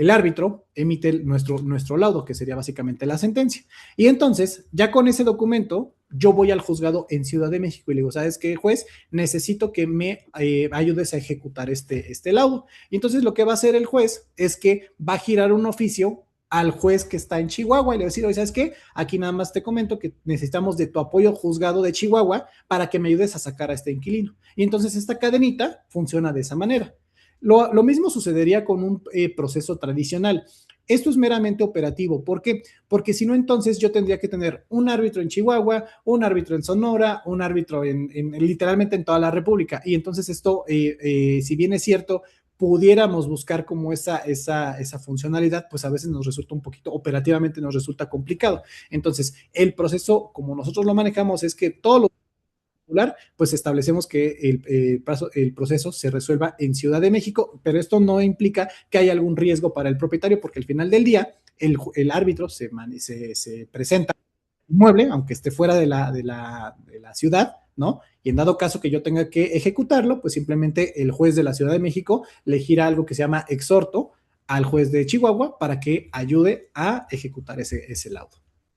árbitro emite nuestro laudo, que sería básicamente la sentencia. Y entonces, ya con ese documento, yo voy al juzgado en Ciudad de México y le digo, ¿sabes qué, juez? Necesito que me ayudes a ejecutar este laudo. Y entonces lo que va a hacer el juez es que va a girar un oficio al juez que está en Chihuahua y le va a decir, oye, ¿sabes qué? Aquí nada más te comento que necesitamos de tu apoyo juzgado de Chihuahua para que me ayudes a sacar a este inquilino. Y entonces esta cadenita funciona de esa manera. Lo mismo sucedería con un proceso tradicional. Esto es meramente operativo. ¿Por qué? Porque si no, entonces yo tendría que tener un árbitro en Chihuahua, un árbitro en Sonora, un árbitro literalmente en toda la República. Y entonces esto, si bien es cierto, pudiéramos buscar como esa funcionalidad, pues a veces nos resulta un poquito, operativamente nos resulta complicado. Entonces, el proceso, como nosotros lo manejamos, es que todo lo pues establecemos que el proceso se resuelva en Ciudad de México, pero esto no implica que haya algún riesgo para el propietario, porque al final del día el árbitro se presenta inmueble, aunque esté fuera de la ciudad, ¿no? Y en dado caso que yo tenga que ejecutarlo, pues simplemente el juez de la Ciudad de México le gira algo que se llama exhorto al juez de Chihuahua para que ayude a ejecutar ese laudo.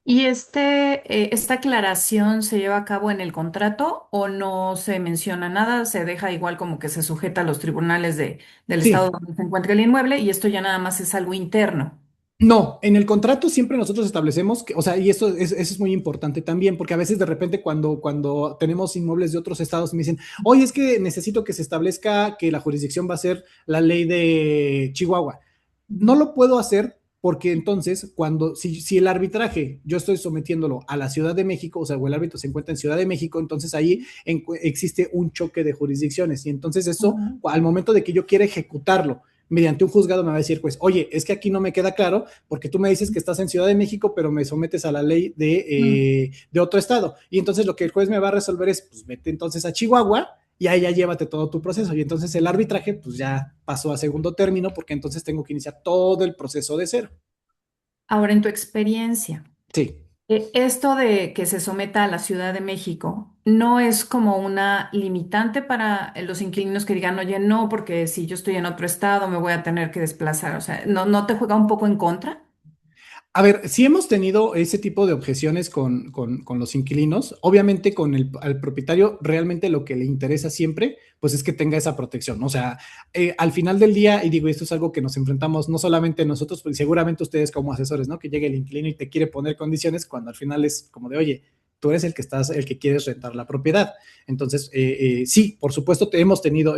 ¿Y esta aclaración se lleva a cabo en el contrato o no se menciona nada? Se deja igual como que se sujeta a los tribunales del estado Sí, donde se encuentra el inmueble y esto ya nada más es algo interno. no, en el contrato siempre nosotros establecemos que, o sea, y eso es muy importante también, porque a veces de repente cuando tenemos inmuebles de otros estados me dicen, oye, es que necesito que se establezca que la jurisdicción va a ser la ley de Chihuahua. No lo puedo hacer porque entonces, si el arbitraje yo estoy sometiéndolo a la Ciudad de México, o sea, o el árbitro se encuentra en Ciudad de México, entonces ahí existe un choque de jurisdicciones y entonces eso, Ujú. al momento de que yo quiera ejecutarlo mediante un juzgado me va a decir, pues, oye, es que aquí no me queda claro porque tú me dices que estás en Ciudad de México, pero me sometes a la ley de otro estado. Y entonces lo que el juez me va a resolver es, pues, vete entonces a Chihuahua y ahí ya llévate todo tu proceso. Y entonces el arbitraje, pues, ya pasó a segundo término porque entonces tengo que iniciar todo el proceso de cero. Ahora, en tu experiencia, Sí. esto de que se someta a la Ciudad de México, ¿no es como una limitante para los inquilinos que digan, oye, no, porque si yo estoy en otro estado me voy a tener que desplazar? O sea, ¿no te juega un poco en contra? A ver, sí hemos tenido ese tipo de objeciones con los inquilinos. Obviamente con al propietario realmente lo que le interesa siempre, pues es que tenga esa protección, ¿no? O sea, al final del día, y digo, esto es algo que nos enfrentamos no solamente nosotros, pues seguramente ustedes como asesores, ¿no? Que llegue el inquilino y te quiere poner condiciones cuando al final es como de, oye, tú eres el que el que quieres rentar la propiedad. Entonces, sí, por supuesto, hemos tenido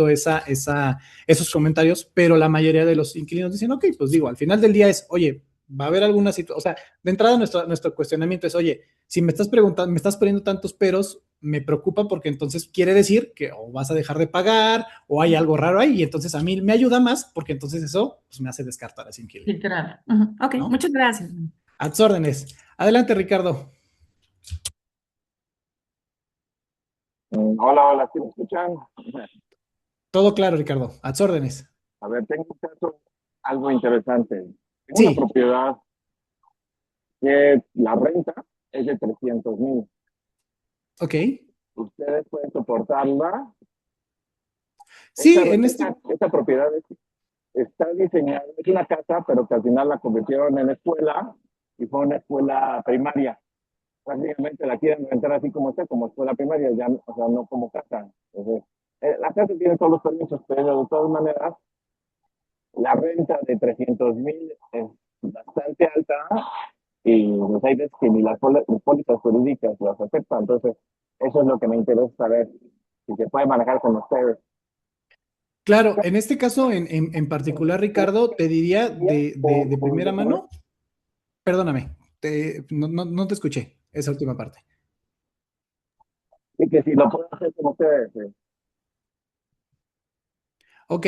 esos comentarios, pero la mayoría de los inquilinos dicen, ok, pues digo, al final del día es, oye, va a haber alguna situación, o sea, de entrada nuestro cuestionamiento es, oye, si me estás preguntando, me estás poniendo tantos peros, me preocupa porque entonces quiere decir que o vas a dejar de pagar o hay algo raro ahí, y entonces a mí me ayuda más porque entonces eso pues, me hace descartar a ese inquilino, Literal. Ujú. Ok, ¿no? muchas gracias. A tus órdenes. Adelante, Ricardo. Hola, hola, ¿sí me escuchan? Todo claro, Ricardo. A tus órdenes. A ver, tengo un caso algo interesante. Tengo una Sí, propiedad que la renta es de 300,000. ok. ¿Ustedes pueden soportarla? Sí, en este, Esta propiedad está diseñada, es una casa, pero que al final la convirtieron en escuela y fue una escuela primaria. Prácticamente la quieren rentar así como está, como escuela primaria, ya, o sea, no como casa. Entonces, la casa tiene todos los permisos, pero de todas maneras, la renta de 300,000 es bastante alta y pues, hay veces que ni las pólizas jurídicas las aceptan. Entonces, eso es lo que me interesa saber, si se puede manejar con ustedes. claro, en este caso en particular, Ricardo, te diría de primera mano, perdóname, no te escuché esa última parte. Y que si lo puedo hacer con ustedes. Ok,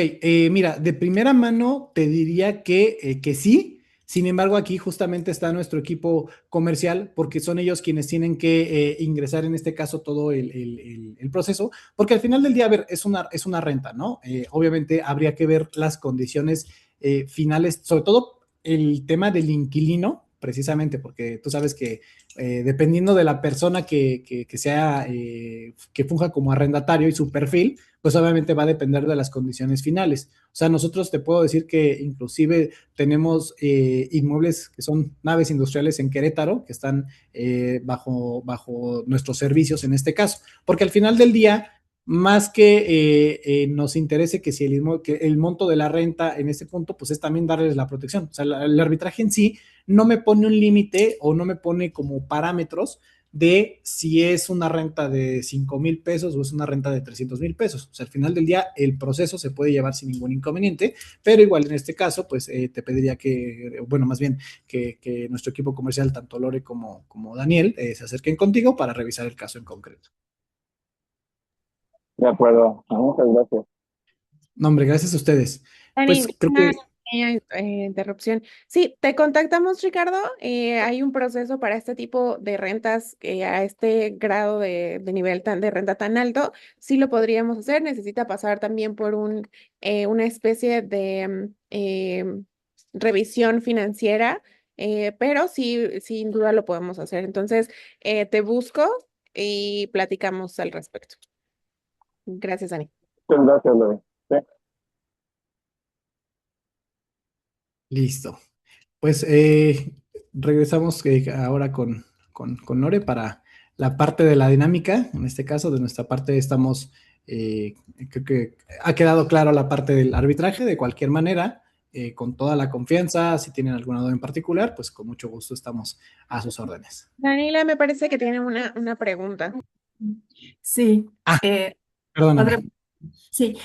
mira, de primera mano te diría que sí. Sin embargo, aquí justamente está nuestro equipo comercial porque son ellos quienes tienen que ingresar en este caso todo el proceso, porque al final del día, a ver, es una renta, ¿no? Obviamente habría que ver las condiciones finales, sobre todo el tema del inquilino, precisamente porque tú sabes que dependiendo de la persona que sea, que funja como arrendatario y su perfil, pues obviamente va a depender de las condiciones finales. O sea, nosotros te puedo decir que inclusive tenemos inmuebles que son naves industriales en Querétaro, que están bajo nuestros servicios en este caso, porque al final del día, más que nos interese que si que el monto de la renta en este punto, pues es también darles la protección. O sea, el arbitraje en sí no me pone un límite o no me pone como parámetros de si es una renta de 5,000 pesos o es una renta de 300,000 pesos. O sea, al final del día el proceso se puede llevar sin ningún inconveniente, pero igual en este caso, pues te pediría que, bueno, más bien que nuestro equipo comercial, tanto Lore como Daniel, se acerquen contigo para revisar el caso en concreto. De acuerdo, muchas gracias. No, hombre, gracias a ustedes. Pues Dani, creo una que pequeña interrupción. Sí, te contactamos, Ricardo. Hay un proceso para este tipo de rentas a este grado de nivel de renta tan alto. Sí lo podríamos hacer. Necesita pasar también por una especie de revisión financiera, pero sí, sin duda lo podemos hacer. Entonces, te busco y platicamos al respecto. Gracias, Dani. Muchas gracias, Lore. Sí. listo. Pues regresamos ahora con Lore para la parte de la dinámica. En este caso, de nuestra parte estamos, creo que ha quedado claro la parte del arbitraje. De cualquier manera, con toda la confianza, si tienen alguna duda en particular, pues con mucho gusto estamos a sus órdenes. Daniela, me parece que tiene una pregunta. Sí, Ah, eh, otra. perdóname. Sí,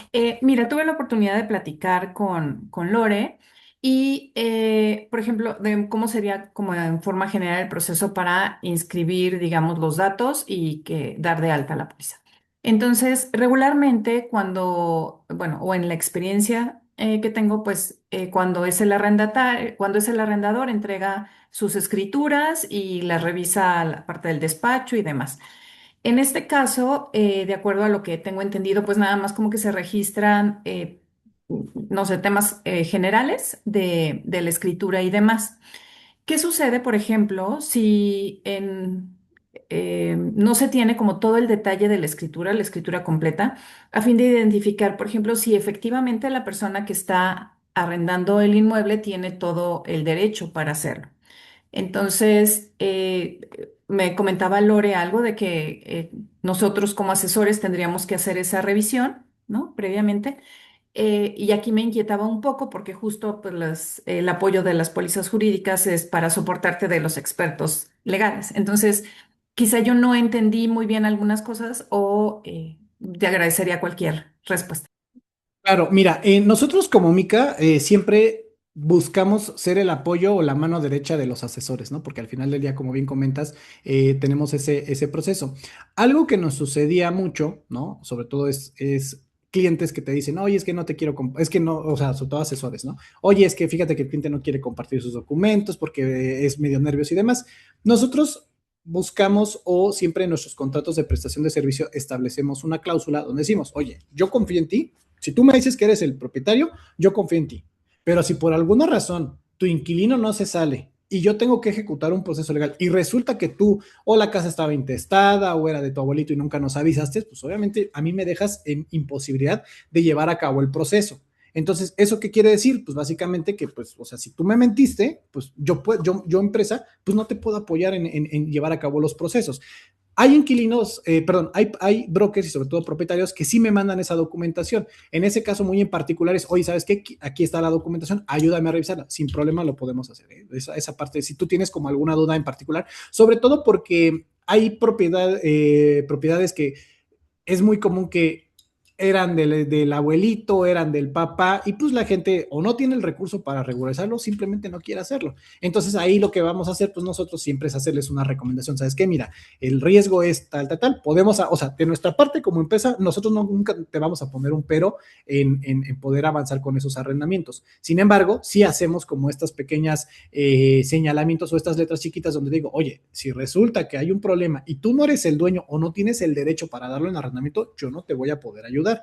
mira, tuve la oportunidad de platicar con Lore y, por ejemplo, de cómo sería como en forma general el proceso para inscribir, digamos, los datos y que dar de alta la póliza. Entonces, regularmente cuando, bueno, o en la experiencia que tengo, pues cuando es el arrendatario, cuando es el arrendador, entrega sus escrituras y las revisa la parte del despacho y demás. En este caso, de acuerdo a lo que tengo entendido, pues nada más como que se registran, no sé, temas generales de la escritura y demás. ¿Qué sucede, por ejemplo, si no se tiene como todo el detalle de la escritura completa, a fin de identificar, por ejemplo, si efectivamente la persona que está arrendando el inmueble tiene todo el derecho para hacerlo? Entonces, me comentaba Lore algo de que nosotros como asesores tendríamos que hacer esa revisión, ¿no? Previamente. Y aquí me inquietaba un poco porque justo pues, el apoyo de las pólizas jurídicas es para soportarte de los expertos legales. Entonces, quizá yo no entendí muy bien algunas cosas o te agradecería cualquier respuesta. Claro, mira, nosotros como Mica siempre buscamos ser el apoyo o la mano derecha de los asesores, ¿no? Porque al final del día, como bien comentas, tenemos ese proceso. Algo que nos sucedía mucho, ¿no? Sobre todo es clientes que te dicen, oye, es que no te quiero, es que no, o sea, sobre todo asesores, ¿no? Oye, es que fíjate que el cliente no quiere compartir sus documentos porque es medio nervios y demás. Nosotros buscamos o siempre en nuestros contratos de prestación de servicio establecemos una cláusula donde decimos, oye, yo confío en ti, si tú me dices que eres el propietario, yo confío en ti. Pero si por alguna razón tu inquilino no se sale y yo tengo que ejecutar un proceso legal y resulta que tú o la casa estaba intestada o era de tu abuelito y nunca nos avisaste, pues obviamente a mí me dejas en imposibilidad de llevar a cabo el proceso. Entonces, ¿eso qué quiere decir? Pues básicamente que, pues, o sea, si tú me mentiste, pues yo empresa, pues no te puedo apoyar en llevar a cabo los procesos. Hay inquilinos, perdón, hay brokers y sobre todo propietarios que sí me mandan esa documentación. En ese caso muy en particular es, oye, ¿sabes qué? Aquí está la documentación, ayúdame a revisarla. Sin problema lo podemos hacer. Esa parte, si tú tienes como alguna duda en particular, sobre todo porque hay propiedades que es muy común que eran del abuelito, eran del papá, y pues la gente o no tiene el recurso para regularizarlo, simplemente no quiere hacerlo. Entonces ahí lo que vamos a hacer, pues nosotros siempre es hacerles una recomendación. ¿Sabes qué? Mira, el riesgo es tal. Podemos, o sea, de nuestra parte como empresa, nosotros nunca te vamos a poner un pero en poder avanzar con esos arrendamientos. Sin embargo, sí hacemos como estas pequeñas señalamientos o estas letras chiquitas donde digo, oye, si resulta que hay un problema y tú no eres el dueño o no tienes el derecho para darlo en arrendamiento, yo no te voy a poder ayudar.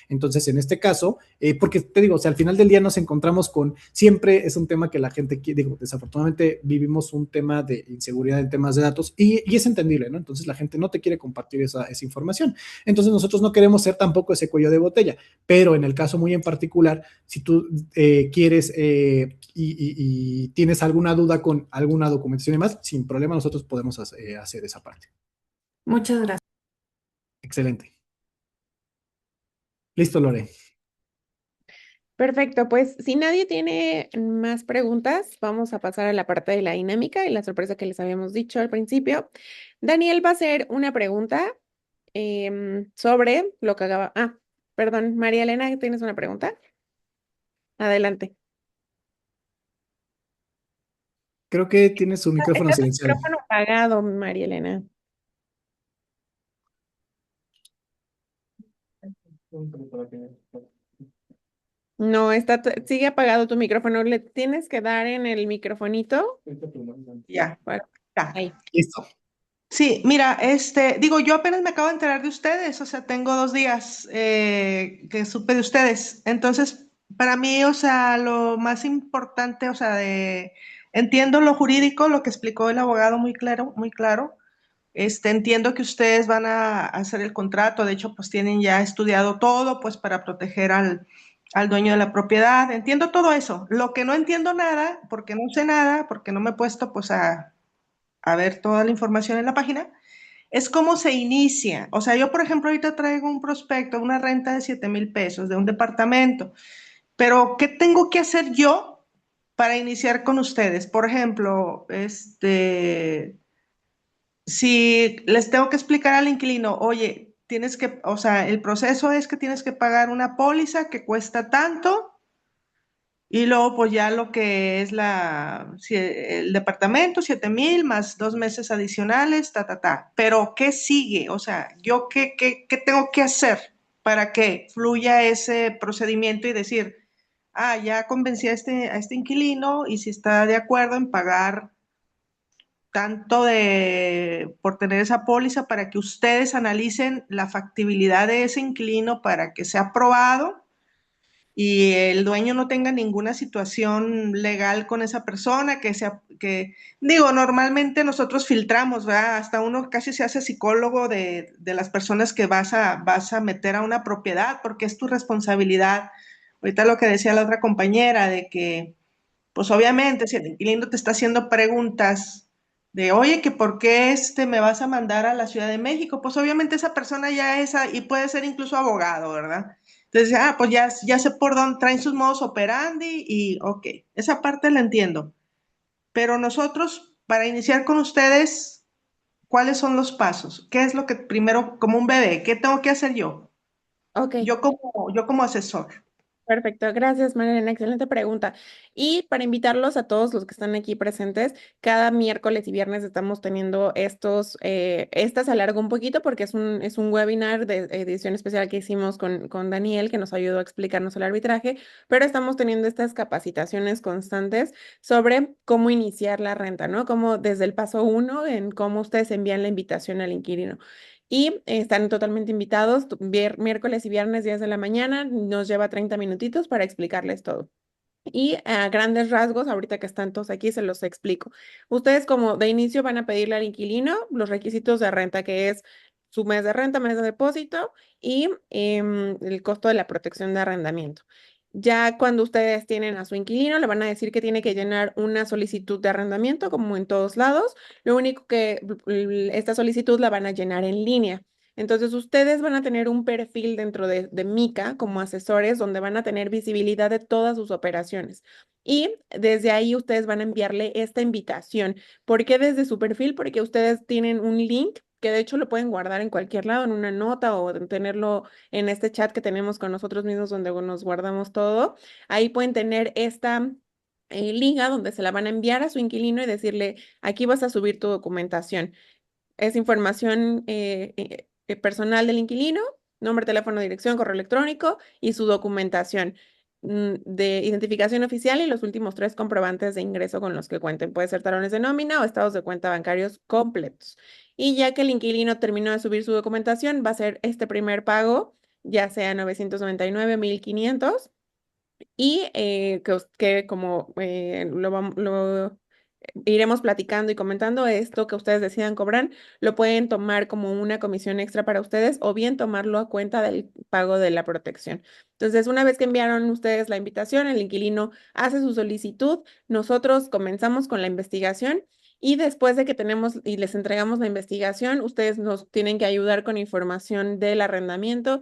Entonces, en este caso, porque te digo, o sea, al final del día nos encontramos con, siempre es un tema que la gente quiere, digo, desafortunadamente vivimos un tema de inseguridad en temas de datos y es entendible, ¿no? Entonces la gente no te quiere compartir esa información. Entonces nosotros no queremos ser tampoco ese cuello de botella, pero en el caso muy en particular, si tú quieres y tienes alguna duda con alguna documentación y demás, sin problema nosotros podemos hacer esa parte. Muchas gracias. Excelente. Listo, Lore. Perfecto, pues si nadie tiene más preguntas, vamos a pasar a la parte de la dinámica y la sorpresa que les habíamos dicho al principio. Daniel va a hacer una pregunta sobre lo que acaba. Ah, perdón, María Elena, ¿tienes una pregunta? Adelante. Creo que tiene su micrófono Está tu silenciado. micrófono apagado, María Elena. No, sigue apagado tu micrófono. Le tienes que dar en el microfonito. Ya, Bueno, está. ahí. Listo. Sí, mira, digo, yo apenas me acabo de enterar de ustedes, o sea, tengo 2 días que supe de ustedes. Entonces, para mí, o sea, lo más importante, o sea, entiendo lo jurídico, lo que explicó el abogado muy claro, muy claro. Entiendo que ustedes van a hacer el contrato, de hecho, pues tienen ya estudiado todo, pues para proteger al dueño de la propiedad. Entiendo todo eso. Lo que no entiendo nada, porque no sé nada, porque no me he puesto pues a ver toda la información en la página, es cómo se inicia. O sea, yo, por ejemplo, ahorita traigo un prospecto, una renta de 7,000 pesos de un departamento, pero ¿qué tengo que hacer yo para iniciar con ustedes? Por ejemplo, si les tengo que explicar al inquilino, oye, tienes que, o sea, el proceso es que tienes que pagar una póliza que cuesta tanto y luego pues ya lo que es el departamento, 7,000 más 2 meses adicionales, ta. Pero ¿qué sigue? O sea, yo qué tengo que hacer para que fluya ese procedimiento y decir, ya convencí a este inquilino y si está de acuerdo en pagar tanto por tener esa póliza para que ustedes analicen la factibilidad de ese inquilino para que sea aprobado y el dueño no tenga ninguna situación legal con esa persona, digo, normalmente nosotros filtramos, ¿verdad? Hasta uno casi se hace psicólogo de las personas que vas a meter a una propiedad, porque es tu responsabilidad. Ahorita lo que decía la otra compañera, de que, pues obviamente, si el inquilino te está haciendo preguntas de, oye, que por qué me vas a mandar a la Ciudad de México, pues obviamente esa persona ya es, y puede ser incluso abogado, ¿verdad? Entonces, pues ya sé por dónde traen sus modos operandi y ok, esa parte la entiendo. Pero nosotros, para iniciar con ustedes, ¿cuáles son los pasos? ¿Qué es lo que primero, como un bebé, qué tengo que hacer yo? Ok. Yo como asesor. Perfecto, gracias, Mariana. Excelente pregunta. Y para invitarlos a todos los que están aquí presentes, cada miércoles y viernes estamos teniendo esta se alargó un poquito porque es un webinar de edición especial que hicimos con Daniel, que nos ayudó a explicarnos el arbitraje, pero estamos teniendo estas capacitaciones constantes sobre cómo iniciar la renta, ¿no? Como desde el paso uno en cómo ustedes envían la invitación al inquilino. Y están totalmente invitados, miércoles y viernes, 10 de la mañana, nos lleva 30 minutitos para explicarles todo. Y a grandes rasgos, ahorita que están todos aquí, se los explico. Ustedes como de inicio van a pedirle al inquilino los requisitos de renta, que es su mes de renta, mes de depósito y el costo de la protección de arrendamiento. Ya cuando ustedes tienen a su inquilino, le van a decir que tiene que llenar una solicitud de arrendamiento, como en todos lados. Lo único que esta solicitud la van a llenar en línea. Entonces, ustedes van a tener un perfil dentro de Mica como asesores donde van a tener visibilidad de todas sus operaciones. Y desde ahí ustedes van a enviarle esta invitación. ¿Por qué desde su perfil? Porque ustedes tienen un link que de hecho lo pueden guardar en cualquier lado, en una nota o tenerlo en este chat que tenemos con nosotros mismos donde nos guardamos todo. Ahí pueden tener esta liga donde se la van a enviar a su inquilino y decirle, aquí vas a subir tu documentación. Es información personal del inquilino, nombre, teléfono, dirección, correo electrónico y su documentación de identificación oficial y los últimos 3 comprobantes de ingreso con los que cuenten. Puede ser talones de nómina o estados de cuenta bancarios completos. Y ya que el inquilino terminó de subir su documentación, va a ser este primer pago, ya sea 999, 1500 y que como lo iremos platicando y comentando, esto que ustedes decidan cobrar, lo pueden tomar como una comisión extra para ustedes o bien tomarlo a cuenta del pago de la protección. Entonces, una vez que enviaron ustedes la invitación, el inquilino hace su solicitud, nosotros comenzamos con la investigación. Y después de que tenemos y les entregamos la investigación, ustedes nos tienen que ayudar con información del arrendamiento,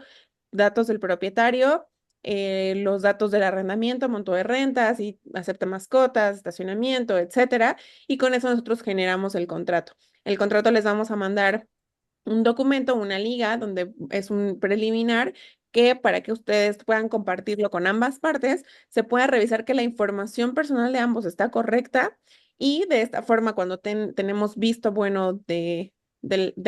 datos del propietario, los datos del arrendamiento, monto de rentas, y acepta mascotas, estacionamiento, etcétera. Y con eso nosotros generamos el contrato. El contrato les vamos a mandar un documento, una liga, donde es un preliminar que para que ustedes puedan compartirlo con ambas partes, se pueda revisar que la información personal de ambos está correcta y de esta forma, cuando tenemos visto bueno de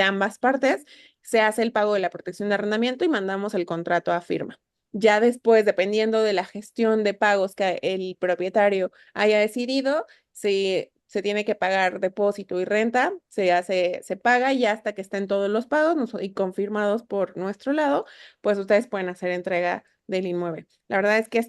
ambas partes, se hace el pago de la protección de arrendamiento y mandamos el contrato a firma. Ya después, dependiendo de la gestión de pagos que el propietario haya decidido, se tiene que pagar depósito y renta, se paga y hasta que estén todos los pagos y confirmados por nuestro lado, pues ustedes pueden hacer entrega del inmueble. La verdad es que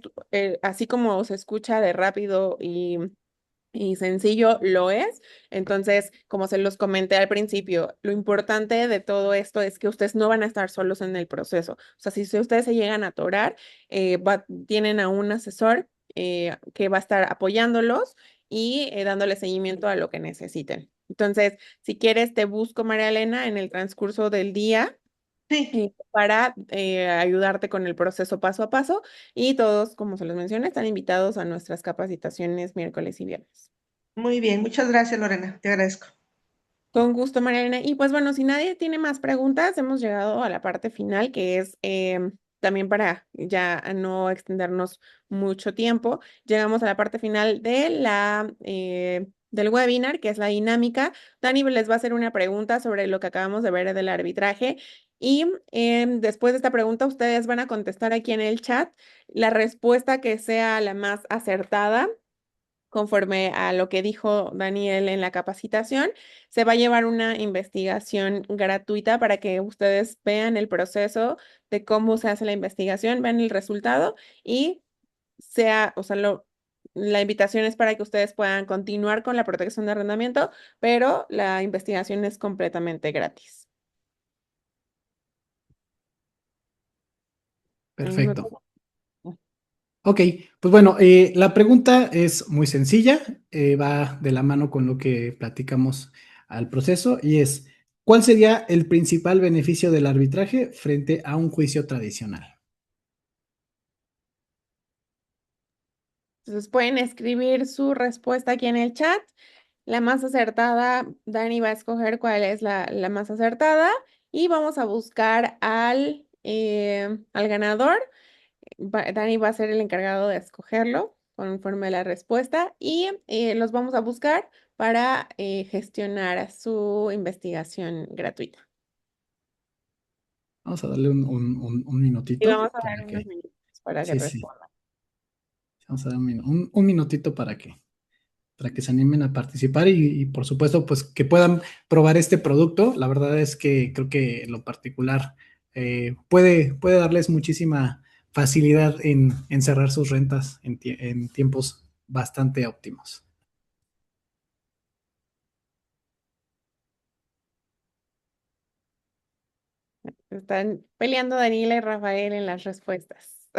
así como se escucha de rápido y sencillo, lo es. Entonces, como se los comenté al principio, lo importante de todo esto es que ustedes no van a estar solos en el proceso. O sea, si ustedes se llegan a atorar, tienen a un asesor que va a estar apoyándolos y dándole seguimiento a lo que necesiten. Entonces, si quieres, te busco, María Elena, en el transcurso del día Sí, para ayudarte con el proceso paso a paso. Y todos, como se los mencioné, están invitados a nuestras capacitaciones miércoles y viernes. muy bien. Muchas gracias, Lorena. Te agradezco. Con gusto, María Elena. Y pues bueno, si nadie tiene más preguntas, hemos llegado a la parte final, que es también para ya no extendernos mucho tiempo. Llegamos a la parte final del webinar, que es la dinámica. Dani les va a hacer una pregunta sobre lo que acabamos de ver del arbitraje. Y después de esta pregunta, ustedes van a contestar aquí en el chat la respuesta que sea la más acertada conforme a lo que dijo Daniel en la capacitación. Se va a llevar una investigación gratuita para que ustedes vean el proceso de cómo se hace la investigación, vean el resultado y o sea, la invitación es para que ustedes puedan continuar con la protección de arrendamiento, pero la investigación es completamente gratis. Perfecto. Ok, pues bueno, la pregunta es muy sencilla, va de la mano con lo que platicamos al proceso y es, ¿cuál sería el principal beneficio del arbitraje frente a un juicio tradicional? Entonces pueden escribir su respuesta aquí en el chat la más acertada. Dani va a escoger cuál es la más acertada y vamos a buscar al ganador. Dani va a ser el encargado de escogerlo conforme a la respuesta y los vamos a buscar para gestionar su investigación gratuita. Vamos a darle un Y minutito vamos a para dar unos que, minutos para que sí, sí, respondan. vamos a dar un minutito para que se animen a participar y, por supuesto, pues que puedan probar este producto. La verdad es que creo que en lo particular puede darles muchísima facilidad en cerrar sus rentas en tiempos bastante óptimos. Están peleando Daniela y Rafael en las respuestas.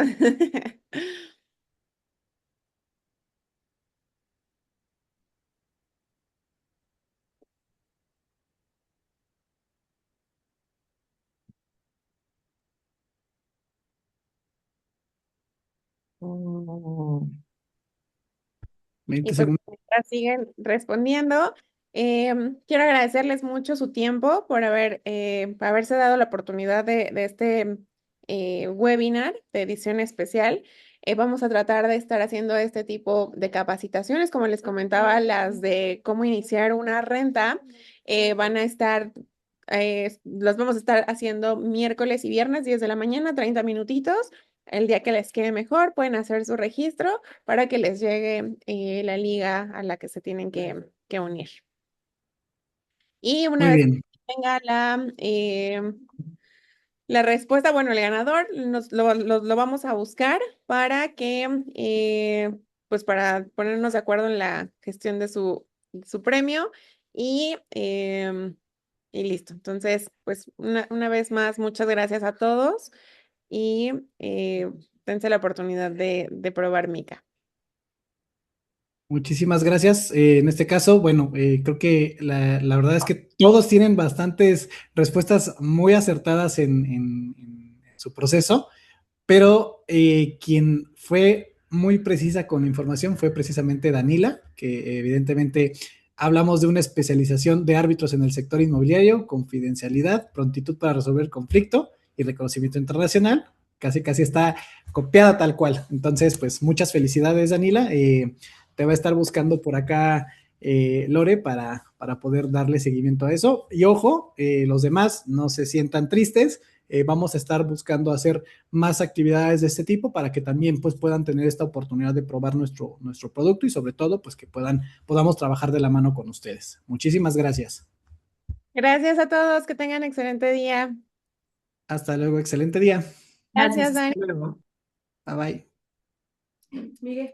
Mm. 20 Y pues segundos. mientras siguen respondiendo, quiero agradecerles mucho su tiempo por haberse dado la oportunidad de este webinar de edición especial. Vamos a tratar de estar haciendo este tipo de capacitaciones, como les comentaba, las de cómo iniciar una renta, van a estar, las vamos a estar haciendo miércoles y viernes, 10 de la mañana, 30 minutitos. El día que les quede mejor, pueden hacer su registro para que les llegue la liga a la que se tienen que unir. Y una Muy vez que bien. tenga la respuesta, bueno, el ganador lo vamos a buscar para pues para ponernos de acuerdo en la gestión de su premio y listo. Entonces, pues una vez más, muchas gracias a todos y dense la oportunidad de probar Mica. Muchísimas gracias. En este caso, bueno, creo que la verdad es que todos tienen bastantes respuestas muy acertadas en su proceso, pero quien fue muy precisa con la información fue precisamente Danila, que evidentemente hablamos de una especialización de árbitros en el sector inmobiliario, confidencialidad, prontitud para resolver conflicto y reconocimiento internacional. Casi, casi está copiada tal cual. Entonces, pues muchas felicidades, Danila. Te va a estar buscando por acá Lore para poder darle seguimiento a eso. Y ojo, los demás no se sientan tristes. Vamos a estar buscando hacer más actividades de este tipo para que también pues puedan tener esta oportunidad de probar nuestro producto y sobre todo pues que podamos trabajar de la mano con ustedes. Muchísimas gracias. Gracias a todos, que tengan excelente día. Hasta luego, excelente día. Gracias, Gracias. Dani. Hasta luego. Bye bye. Miguel.